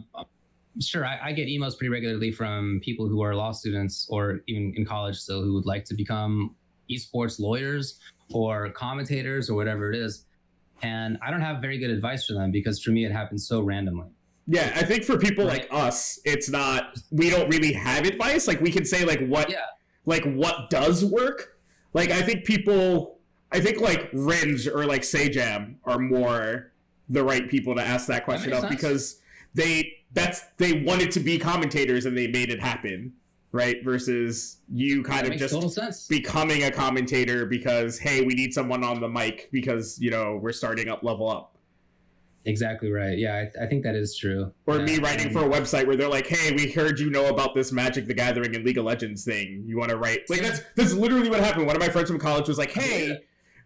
sure. I get emails pretty regularly from people who are law students or even in college still who would like to become esports lawyers or commentators or whatever it is. And I don't have very good advice for them because for me, it happens so randomly. Yeah, I think for people like us, it's not, we don't really have advice. Like, we can say, like, what does work? Like, I think like Ringe or like Sajam are more the right people to ask that question of, because they wanted to be commentators and they made it happen, right? Versus you kind of just becoming a commentator because, hey, we need someone on the mic because, we're starting up Level Up. Exactly right. Yeah, I think that is true. Or me writing for a website where they're like, hey, we heard you know about this Magic the Gathering and League of Legends thing. You want to write? Like, that's literally what happened. One of my friends from college was like, hey,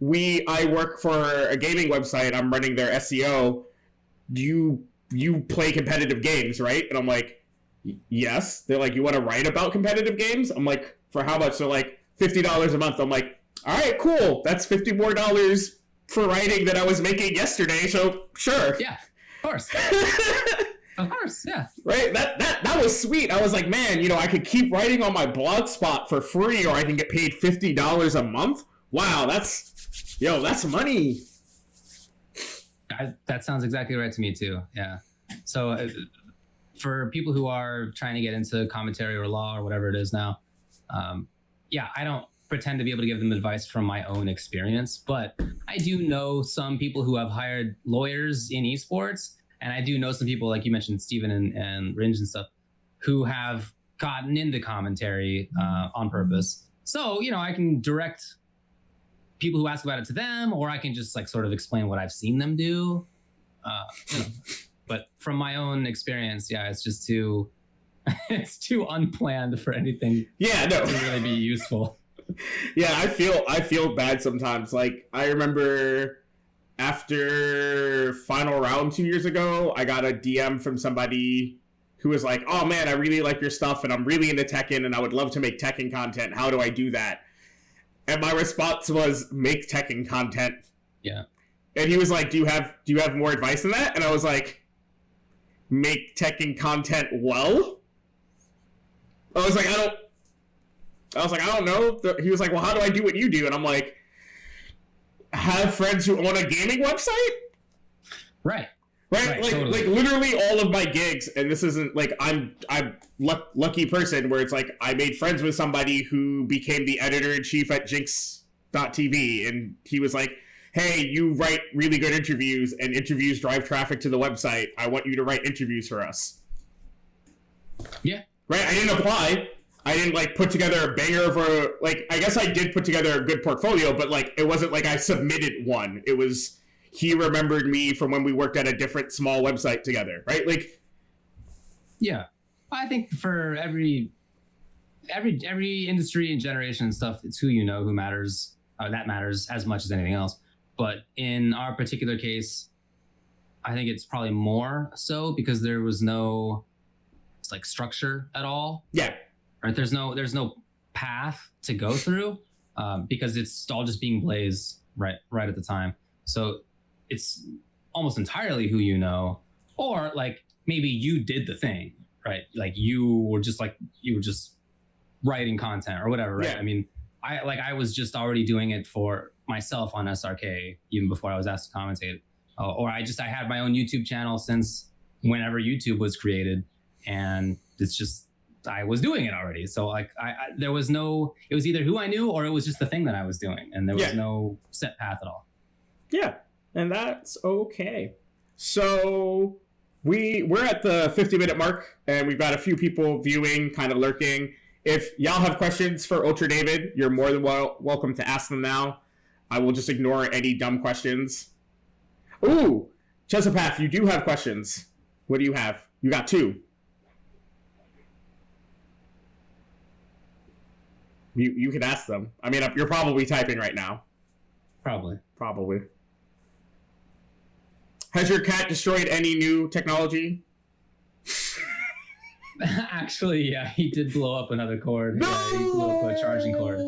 I work for a gaming website. I'm running their SEO. Do you play competitive games, right? And I'm like, yes. They're like, you want to write about competitive games? I'm like, for how much? They're like, $50 a month. I'm like, all right, cool. That's $50 more for writing that I was making yesterday, so sure. Yeah, of course. Of course, yeah. Right? That was sweet. I was like, man, I could keep writing on my blog spot for free, or I can get paid $50 a month. Wow, that's money. That sounds exactly right to me too. Yeah. So for people who are trying to get into commentary or law or whatever it is now, I don't pretend to be able to give them advice from my own experience, but I do know some people who have hired lawyers in esports, and I do know some people, like you mentioned, Steven and Ringe and stuff, who have gotten into commentary on purpose. So, I can direct people who ask about it to them, or I can just like sort of explain what I've seen them do. But from my own experience, it's just too unplanned for anything to really be useful. Yeah, I feel bad sometimes. Like, I remember after Final Round 2 years ago, I got a DM from somebody who was like, oh man, I really like your stuff and I'm really into Tekken and I would love to make Tekken content. How do I do that? And my response was, make Tekken content. Yeah. And he was like, do you have more advice than that? And I was like, make Tekken content well? I was like, I don't know. He was like, well, how do I do what you do? And I'm like, have friends who own a gaming website? Right. Like, totally. Like literally all of my gigs, and this isn't like I'm lucky person where it's like I made friends with somebody who became the editor-in-chief at Jinx.tv, and he was like, hey, you write really good interviews, and interviews drive traffic to the website. I want you to write interviews for us. Yeah. Right? I didn't apply. I didn't like put together a banger of a, like, I guess I did put together a good portfolio, but like it wasn't like I submitted one. It was, he remembered me from when we worked at a different small website together, right? Like, yeah, I think for every industry and generation and stuff, it's who you know who matters. That matters as much as anything else. But in our particular case, I think it's probably more so because there was no like structure at all. Yeah. Right. There's no path to go through because it's all just being blazed right at the time. So it's almost entirely who you know, or like maybe you did the thing, right? Like you were just writing content or whatever, right? Yeah. I mean, I was just already doing it for myself on SRK even before I was asked to commentate, or I had my own YouTube channel since whenever YouTube was created, and it's just I was doing it already. So like there was no, it was either who I knew or it was just the thing that I was doing, and there was no set path at all. Yeah, and that's okay. So we're at the 50-minute mark, and we've got a few people viewing, kind of lurking. If y'all have questions for UltraDavid, you're more than welcome to ask them now. I will just ignore any dumb questions. Ooh, Chesapath, you do have questions. What do you have? You got 2. You can ask them. I mean, you're probably typing right now. Probably. Has your cat destroyed any new technology? Actually, yeah, he did blow up another cord. No! Yeah, he blew up a charging cord.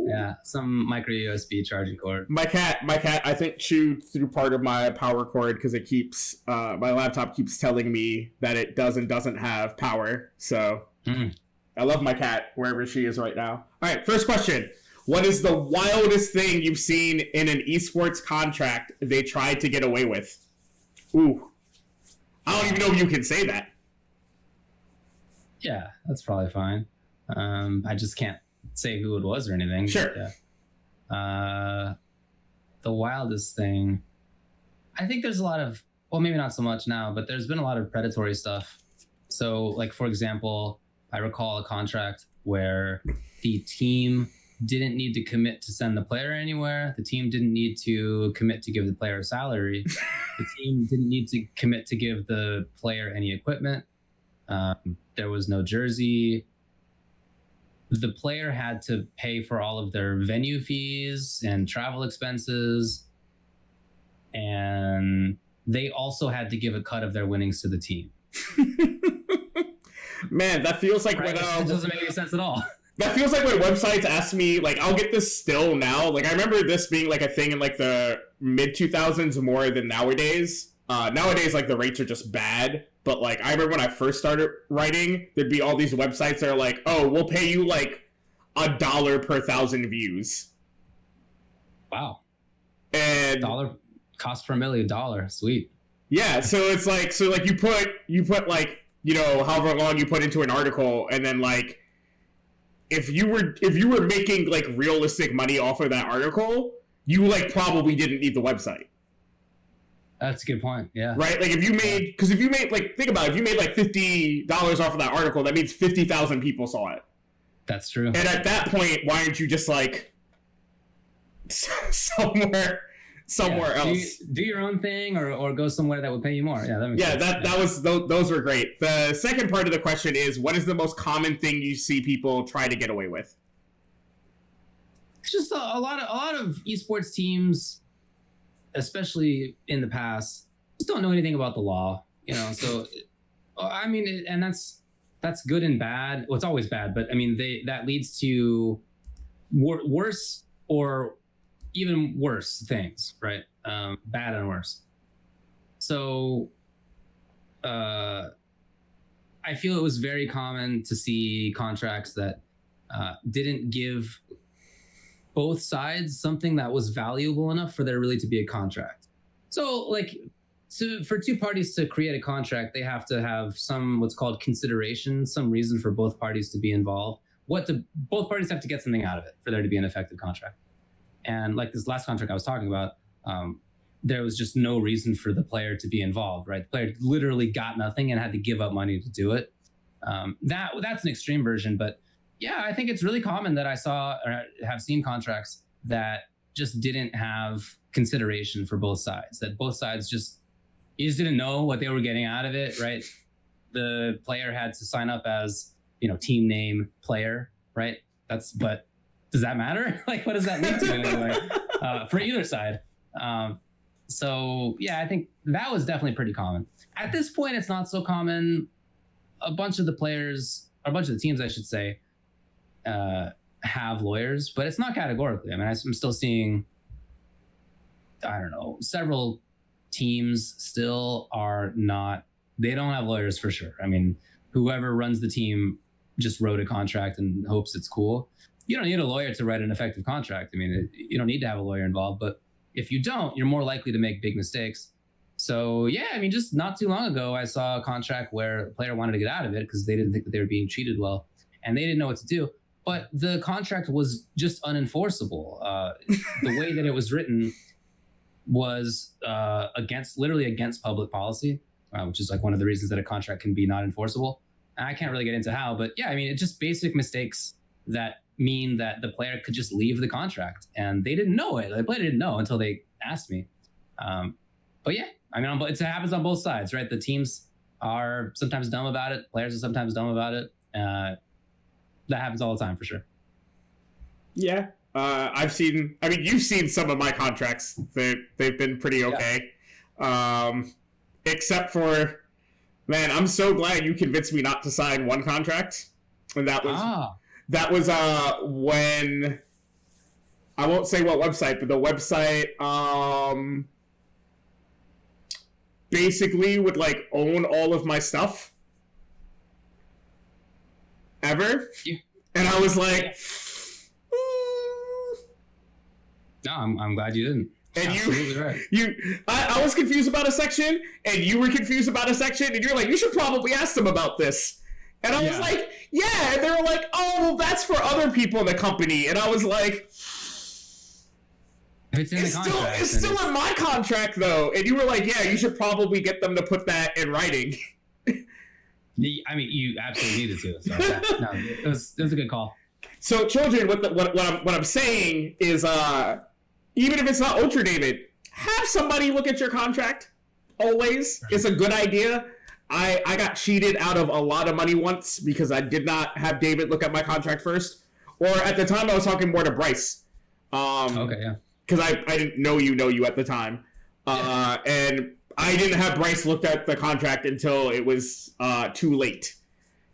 Yeah, some micro USB charging cord. My cat, I think chewed through part of my power cord because it keeps my laptop keeps telling me that it does and doesn't have power. So I love my cat wherever she is right now. All right, first question. What is the wildest thing you've seen in an esports contract they tried to get away with? Ooh. I don't even know if you can say that. Yeah, that's probably fine. I just can't say who it was or anything. Sure. But, yeah. The wildest thing, I think there's a lot of, well, maybe not so much now, but there's been a lot of predatory stuff. So, like, for example, I recall a contract where the team didn't need to commit to send the player anywhere. The team didn't need to commit to give the player a salary. The team didn't need to commit to give the player any equipment. There was no jersey. The player had to pay for all of their venue fees and travel expenses. And they also had to give a cut of their winnings to the team. Man, that feels like right? It doesn't make any sense at all. That feels like when websites ask me, like, I'll get this still now. Like, I remember this being, like, a thing in, like, the mid-2000s more than nowadays. Nowadays, like, the rates are just bad. But, like, I remember when I first started writing, there'd be all these websites that are like, oh, we'll pay you, like, $1 per 1,000 views. Wow. And dollar cost per million, $1. Sweet. Yeah, so it's like, you put, like, you know, however long you put into an article, and then, like, if you were making, like, realistic money off of that article, you, like, probably didn't need the website. That's a good point. Yeah. Right? Like, if you made, like, think about it, if you made, like, $50 off of that article, that means 50,000 people saw it. That's true. And at that point, why aren't you just, like, somewhere else? Do your own thing or go somewhere that would pay you more. Yeah, that makes sense. Those were great. The second part of the question is, what is the most common thing you see people try to get away with? It's just a lot of esports teams, especially in the past, just don't know anything about the law, you know. So, I mean, and that's good and bad. Well, it's always bad, but I mean, that leads to worse or even worse things, right? Bad and worse. So, I feel it was very common to see contracts that didn't give both sides something that was valuable enough for there really to be a contract. So, like, for two parties to create a contract, they have to have what's called consideration, some reason for both parties to be involved. Both parties have to get something out of it for there to be an effective contract. And like this last contract I was talking about, there was just no reason for the player to be involved, right? The player literally got nothing and had to give up money to do it. That's an extreme version, but yeah, I think it's really common that I saw or have seen contracts that just didn't have consideration for both sides, that both sides just didn't know what they were getting out of it, right? The player had to sign up as, you know, team name player, right? But does that matter? Like, what does that lead to anyway? For either side. So yeah, I think that was definitely pretty common. At this point, it's not so common. A bunch of the teams, I should say, have lawyers, but it's not categorically. I mean, I'm still seeing, I don't know, several teams still they don't have lawyers for sure. I mean, whoever runs the team just wrote a contract and hopes it's cool. You don't need a lawyer to write an effective contract. I mean, you don't need to have a lawyer involved, but if you don't, you're more likely to make big mistakes. So yeah, I mean, just not too long ago, I saw a contract where a player wanted to get out of it because they didn't think that they were being treated well, and they didn't know what to do. But the contract was just unenforceable. The way that it was written was literally against public policy, which is like one of the reasons that a contract can be not enforceable. And I can't really get into how, but yeah, I mean, it's just basic mistakes that mean that the player could just leave the contract, and they didn't know it. The player didn't know until they asked me. But yeah, I mean, it happens on both sides, right? The teams are sometimes dumb about it. Players are sometimes dumb about it. That happens all the time for sure. Yeah. You've seen some of my contracts. They've been pretty okay. Yeah. Except for, man, I'm so glad you convinced me not to sign one contract. And that was when, I won't say what website, but the website basically would like own all of my stuff ever. Yeah. And I was like, no, I'm glad you didn't. And absolutely right. I was confused about a section, and you were confused about a section, and you're like, you should probably ask them about this. And I was like, yeah. And they were like, oh, well, that's for other people in the company. And I was like, if it's in the contract, it's still in my contract, though. And you were like, yeah, you should probably get them to put that in writing. I mean, you absolutely needed to. So yeah, no, it was a good call. So, children, what I'm saying is, even if it's not UltraDavid, have somebody look at your contract. Always, it's a good idea. I got cheated out of a lot of money once because I did not have David look at my contract first. Or at the time, I was talking more to Bryce. Okay, yeah. Because I didn't know you at the time, and I didn't have Bryce looked at the contract until it was too late,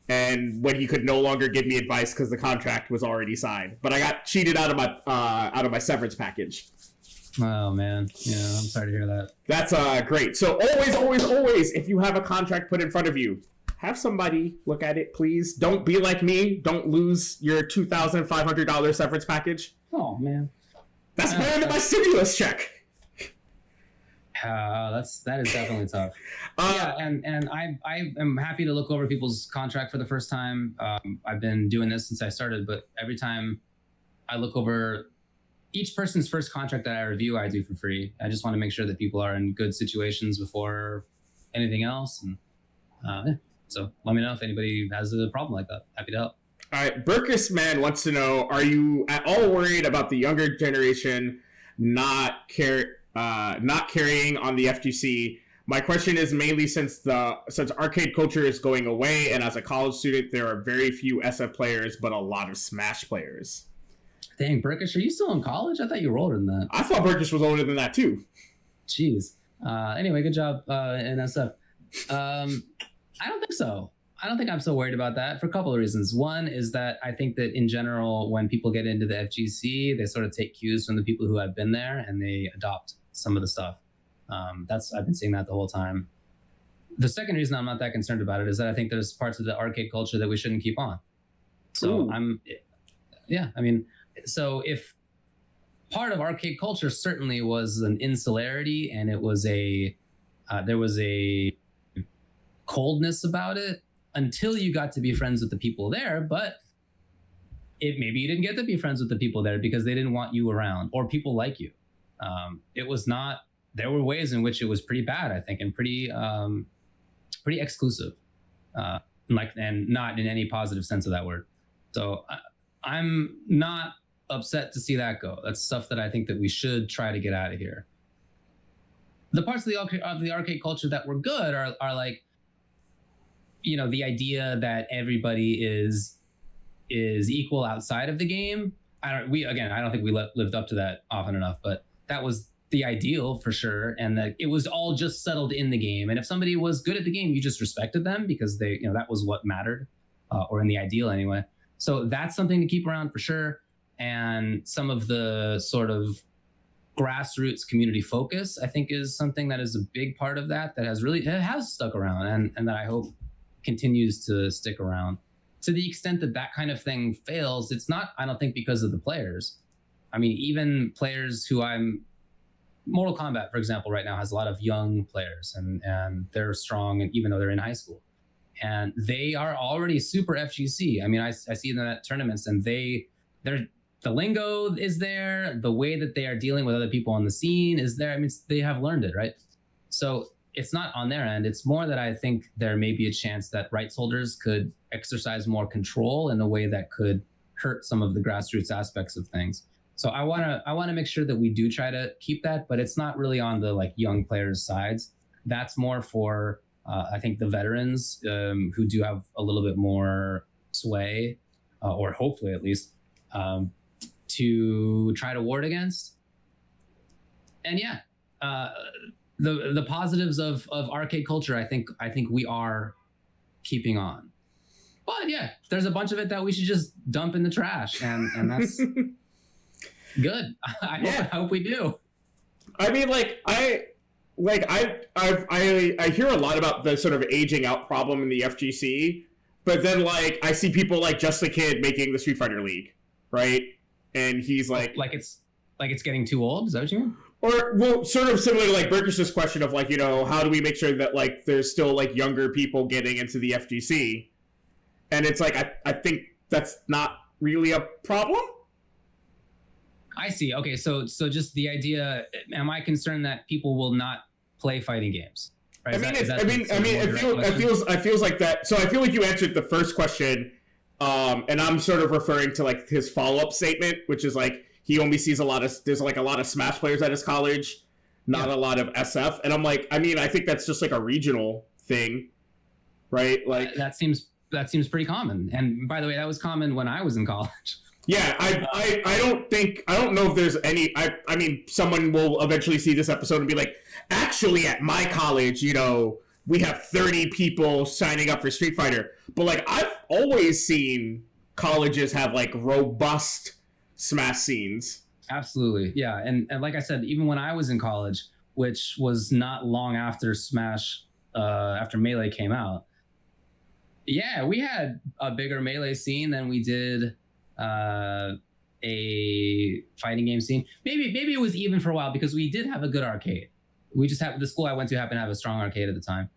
and when he could no longer give me advice because the contract was already signed. But I got cheated out of my severance package. Oh man, yeah, I'm sorry to hear that. That's great. So always, if you have a contract put in front of you, have somebody look at it, please. Don't be like me. Don't lose your $2,500 severance package. Oh man, that's more than my stimulus check. That is definitely tough. Yeah, and I am happy to look over people's contract for the first time. I've been doing this since I started, but every time I look over each person's first contract that I review, I do for free. I just want to make sure that people are in good situations before anything else. And so let me know if anybody has a problem like that. Happy to help. All right, Burkus Man wants to know: are you at all worried about the younger generation not carrying on the FGC? My question is mainly since arcade culture is going away, and as a college student, there are very few SF players, but a lot of Smash players. Dang, Burkish, are you still in college? I thought you were older than that. I thought Burkish was older than that too. Jeez. Anyway, good job in SF. I don't think so. I don't think I'm so worried about that for a couple of reasons. One is that I think that in general, when people get into the FGC, they sort of take cues from the people who have been there and they adopt some of the stuff. I've been seeing that the whole time. The second reason I'm not that concerned about it is that I think there's parts of the arcade culture that we shouldn't keep on. So so if part of arcade culture certainly was an insularity and it was there was a coldness about it until you got to be friends with the people there, but maybe you didn't get to be friends with the people there because they didn't want you around or people like you. There were ways in which it was pretty bad, I think, and pretty exclusive, and not in any positive sense of that word. So I'm not upset to see that go. That's stuff that I think that we should try to get out of here. The parts of the arcade culture that were good are like, the idea that everybody is equal outside of the game. I don't think we lived up to that often enough, but that was the ideal for sure. And that it was all just settled in the game. And if somebody was good at the game, you just respected them because that was what mattered, or in the ideal anyway. So that's something to keep around for sure. And some of the sort of grassroots community focus, I think, is something that is a big part of that has stuck around and that I hope continues to stick around. To the extent that kind of thing fails, it's not, I don't think, because of the players. I mean, even players who I'm Mortal Kombat, for example, right now has a lot of young players, and they're strong, and even though they're in high school, and they are already super FGC. I mean, I see them at tournaments, and they're the lingo is there, the way that they are dealing with other people on the scene is there. I mean, they have learned it, right? So it's not on their end. It's more that I think there may be a chance that rights holders could exercise more control in a way that could hurt some of the grassroots aspects of things. So I want to make sure that we do try to keep that, but it's not really on the like young players' sides. That's more for I think the veterans who do have a little bit more sway, or hopefully at least, to try to ward against. And yeah, the positives of arcade culture, I think we are keeping on. But yeah, there's a bunch of it that we should just dump in the trash, and that's good. I hope we do. I mean, I hear a lot about the sort of aging out problem in the FGC, but then like I see people like Just the Kid making the Street Fighter League, right? And he's like it's getting too old. Is that what you mean? Or, well, sort of similar to like Burkish's question of like, you know, how do we make sure that like there's still like younger people getting into the FGC? And it's like, I think that's not really a problem. I see. Okay, so just the idea. Am I concerned that people will not play fighting games? Right? It feels like that. So I feel like you answered the first question, and I'm sort of referring to like his follow-up statement, which is like he only sees there's like a lot of Smash players at his college, not a lot of SF, and I'm like, I mean, I think that's just like a regional thing, right? Like that seems pretty common. And by the way, that was common when I was in college. Yeah, I don't know if there's any. I mean, someone will eventually see this episode and be like, actually, at my college, you know, we have 30 people signing up for Street Fighter. But like, I've always seen colleges have like robust Smash scenes. Absolutely, yeah. And like I said, even when I was in college, which was not long after Smash, after Melee came out, yeah, we had a bigger Melee scene than we did a fighting game scene. Maybe it was even for a while because we did have a good arcade. We just have the school I went to happened to have a strong arcade at the time,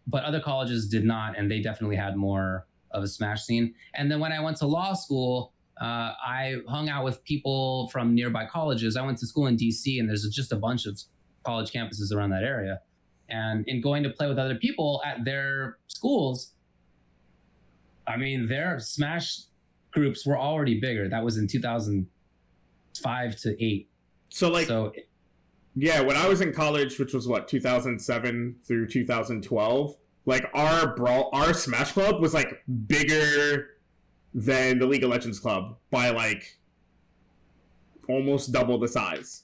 but other colleges did not, and they definitely had more of a Smash scene. And then when I went to law school, I hung out with people from nearby colleges. I went to school in DC, and there's just a bunch of college campuses around that area. And in going to play with other people at their schools, I mean, their Smash groups were already bigger. That was in 2005 to 8. Yeah, when I was in college, which was 2007 through 2012, like our Smash Club was like bigger than the League of Legends Club by like almost double the size.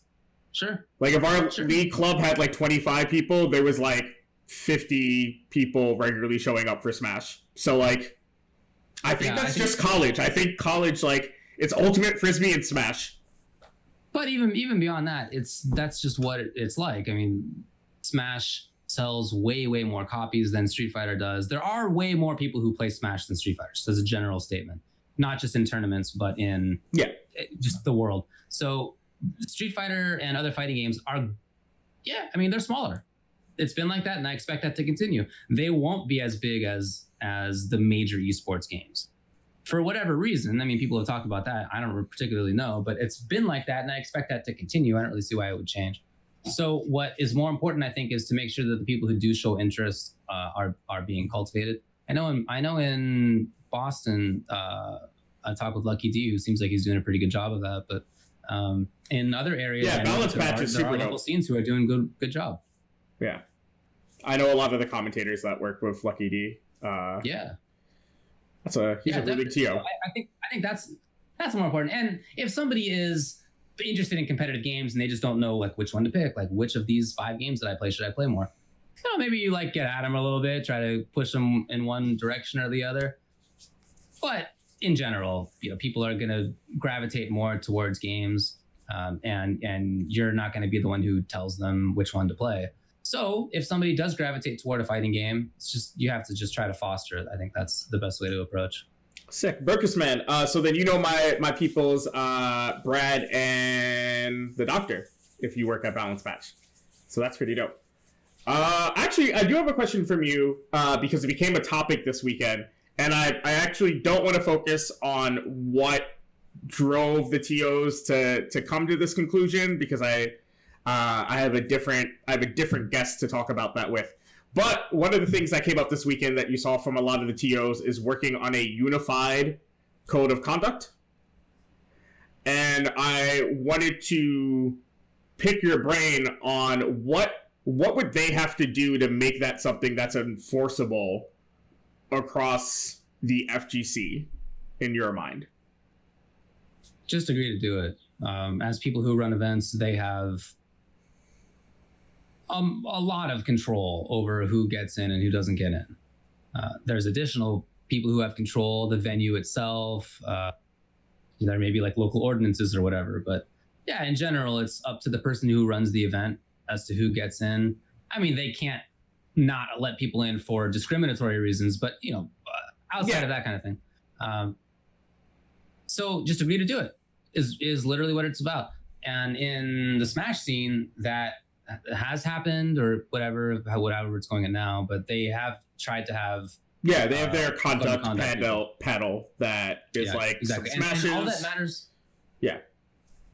Sure. Like if our League Club had like 25 people, there was like 50 people regularly showing up for Smash. So like, I think that's just college. I think college, like, it's Ultimate Frisbee and Smash. But even beyond that, that's just what it's like. I mean, Smash sells way more copies than Street Fighter does. There are way more people who play Smash than Street Fighter, as a general statement. Not just in tournaments, but in just the world. So Street Fighter and other fighting games are, I mean, they're smaller. It's been like that, and I expect that to continue. They won't be as big as the major esports games. For whatever reason, I mean, people have talked about that. I don't particularly know, but it's been like that, and I expect that to continue. I don't really see why it would change. So what is more important, I think, is to make sure that the people who do show interest are being cultivated. I know in Boston, I talked with Lucky D, who seems like he's doing a pretty good job of that. But in other areas, Balance Patch is super dope. There are local scenes who are doing good job. Yeah, I know a lot of the commentators that work with Lucky D. He's a really TO. So I think that's more important. And if somebody is interested in competitive games and they just don't know like which one to pick, like which of these 5 games that I play should I play more? You know, maybe you like get at them a little bit, try to push them in one direction or the other. But in general, you know, people are going to gravitate more towards games, and you're not going to be the one who tells them which one to play. So if somebody does gravitate toward a fighting game, it's just, you have to just try to foster it. I think that's the best way to approach. Sick. Burkus, man. So then you know my people's Brad and the doctor. if you work at Balance Match. So that's pretty dope. Actually, I do have a question from you because it became a topic this weekend, and I actually don't want to focus on what drove the TOs to come to this conclusion because I have a different guest to talk about that with. But one of the things that came up this weekend that you saw from a lot of the TOs is working on a unified code of conduct. And I wanted to pick your brain on what would they have to do to make that something that's enforceable across the FGC in your mind? Just agree to do it. As people who run events, they have a lot of control over who gets in and who doesn't get in. There's additional people who have control, the venue itself. There may be like local ordinances or whatever, but yeah, in general, it's up to the person who runs the event as to who gets in. I mean, they can't not let people in for discriminatory reasons, but outside of that kind of thing. So just agree to do it is literally what it's about. And in the Smash scene, that has happened or whatever it's going on now, but they have tried to have they have their conduct panel that is exactly. Smashes. And all that matters. Yeah.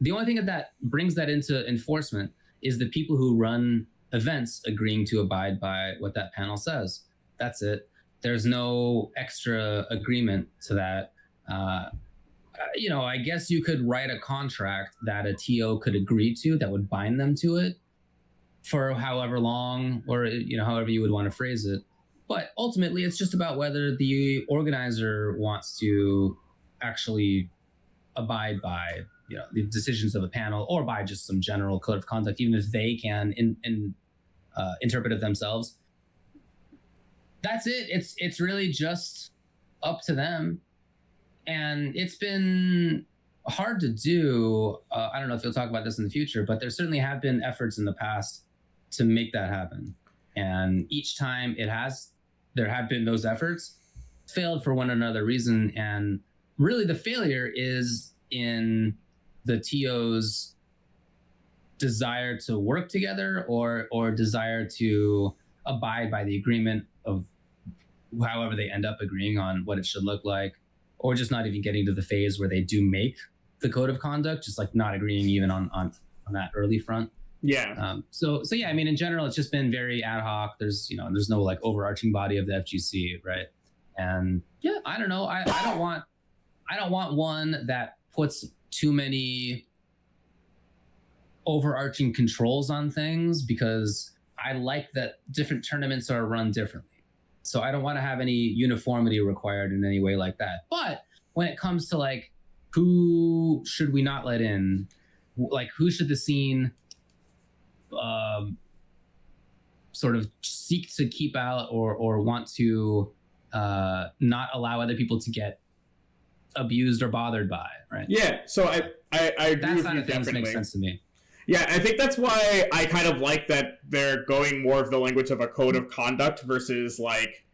The only thing that brings that into enforcement is the people who run events agreeing to abide by what that panel says. That's it. There's no extra agreement to that. I guess you could write a contract that a TO could agree to that would bind them to it for however long, or however you would want to phrase it. But ultimately, it's just about whether the organizer wants to actually abide by the decisions of a panel or by just some general code of conduct, even if they can interpret it themselves. That's it. It's really just up to them. And it's been hard to do. I don't know if you'll talk about this in the future, but there certainly have been efforts in the past to make that happen. And each time there have been those efforts, failed for one or another reason. And really the failure is in the TO's desire to work together or desire to abide by the agreement of however they end up agreeing on what it should look like, or just not even getting to the phase where they do make the code of conduct, just like not agreeing even on that early front. Yeah. So yeah, I mean, in general, it's just been very ad hoc. There's no like overarching body of the FGC, right? And yeah, I don't know. I don't want one that puts too many overarching controls on things, because I like that different tournaments are run differently. So I don't want to have any uniformity required in any way like that. But when it comes to like, who should we not let in? Like, who should the scene sort of seek to keep out or want to not allow other people to get abused or bothered by, right? Yeah, so I agree with you, definitely. Makes sense to me. Yeah, I think that's why I kind of like that they're going more of the language of a code of conduct versus like...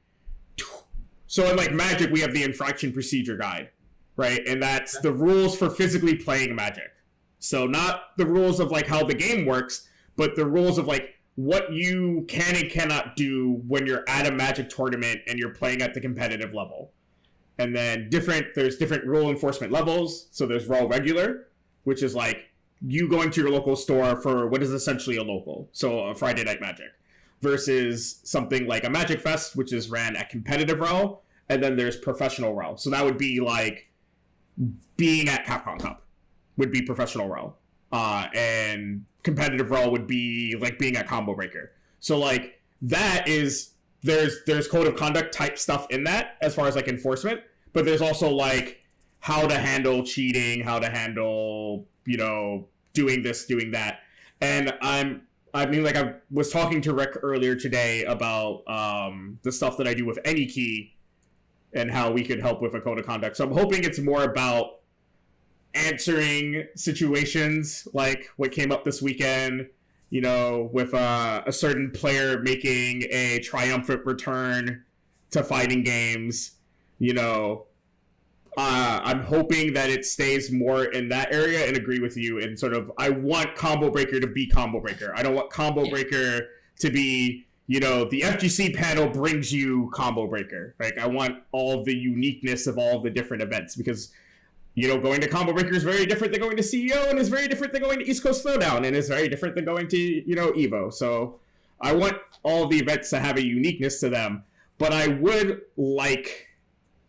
So in like Magic, we have the infraction procedure guide, right? And that's the rules for physically playing Magic. So not the rules of like how the game works, but the rules of like what you can and cannot do when you're at a Magic tournament and you're playing at the competitive level. And then there's different rule enforcement levels. So there's raw regular, which is like you going to your local store for what is essentially a local, so a Friday Night Magic, versus something like a Magic Fest, which is ran at competitive REL, and then there's professional REL. So that would be like being at Capcom Cup would be professional REL, and competitive REL would be like being at Combo Breaker. So like that is there's code of conduct type stuff in that as far as like enforcement, but there's also like how to handle cheating, how to handle doing this, doing that. And I was talking to Rick earlier today about the stuff that I do with any key and how we could help with a code of conduct. So I'm hoping it's more about answering situations like what came up this weekend, with a certain player making a triumphant return to fighting games, I'm hoping that it stays more in that area, and agree with you. And sort of, I want Combo Breaker to be Combo Breaker. I don't want Combo Breaker to be, the FGC panel brings you Combo Breaker. Like, I want all of the uniqueness of all of the different events, because, going to Combo Breaker is very different than going to CEO, and is very different than going to East Coast Throwdown, and is very different than going to, EVO. So I want all the events to have a uniqueness to them, but I would like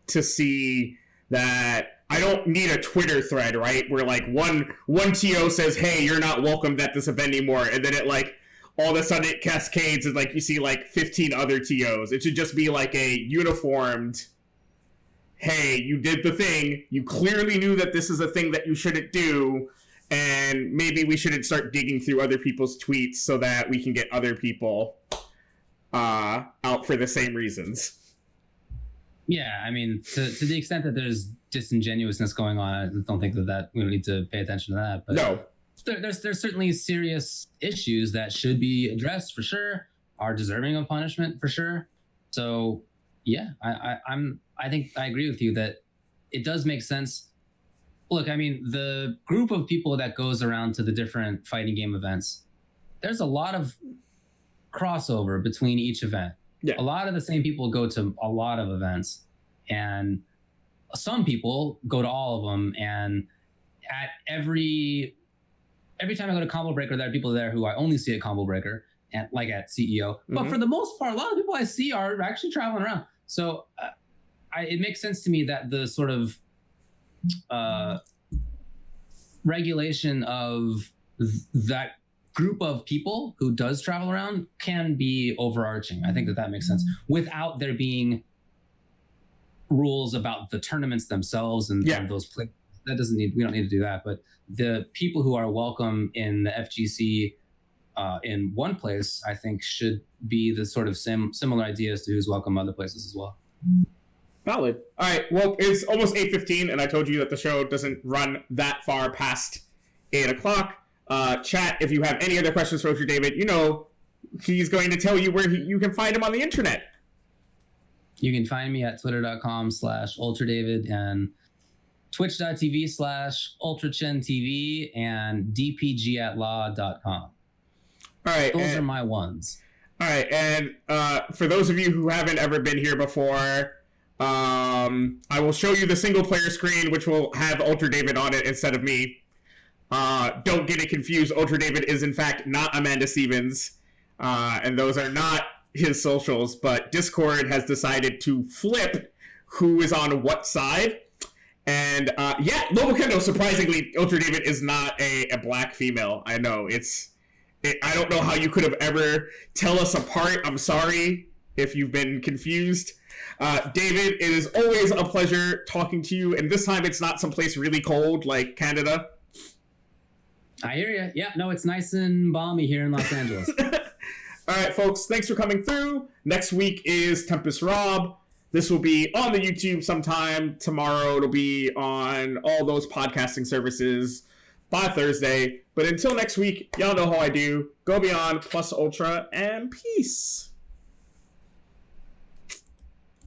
to see that I don't need a Twitter thread, right? Where like one TO says, "Hey, you're not welcomed at this event anymore," and then it like all of a sudden it cascades and like you see like 15 other TOs. It should just be like a uniformed, "Hey, you did the thing. You clearly knew that this is a thing that you shouldn't do, and maybe we shouldn't start digging through other people's tweets so that we can get other people out for the same reasons." Yeah, I mean, to the extent that there's disingenuousness going on, I don't think that we don't need to pay attention to that. But no, there's certainly serious issues that should be addressed for sure, are deserving of punishment for sure. So yeah, I think I agree with you that it does make sense. Look, I mean, the group of people that goes around to the different fighting game events, there's a lot of crossover between each event. Yeah. A lot of the same people go to a lot of events, and some people go to all of them. And at every time I go to Combo Breaker, there are people there who I only see at Combo Breaker, and like at CEO. But for the most part, a lot of people I see are actually traveling around. So it makes sense to me that the sort of regulation of that group of people who does travel around can be overarching. I think that makes sense without there being rules about the tournaments themselves and those play. We don't need to do that. But the people who are welcome in the FGC in one place, I think, should be the sort of similar ideas to who's welcome other places as well. Valid. All right. Well, it's almost 8:15, and I told you that the show doesn't run that far past 8 o'clock. Chat, if you have any other questions for UltraDavid, he's going to tell you where you can find him on the internet. You can find me at twitter.com/UltraDavid and twitch.tv/UltraChenTV and dpgatlaw.com. All right. Those are my ones. All right. And for those of you who haven't ever been here before, I will show you the single player screen, which will have UltraDavid on it instead of me. Don't get it confused. UltraDavid is in fact not Amanda Stevens, and those are not his socials, but Discord has decided to flip who is on what side. And Lobokendo, surprisingly, UltraDavid is not a black female. I know, I don't know how you could have ever tell us apart. I'm sorry if you've been confused. David, it is always a pleasure talking to you, and this time it's not someplace really cold like Canada. I hear you. Yeah, no, it's nice and balmy here in Los Angeles. All right, folks, thanks for coming through. Next week is Tempest Rob. This will be on the YouTube sometime tomorrow. It'll be on all those podcasting services by Thursday. But until next week, y'all know how I do. Go beyond, plus ultra, and peace.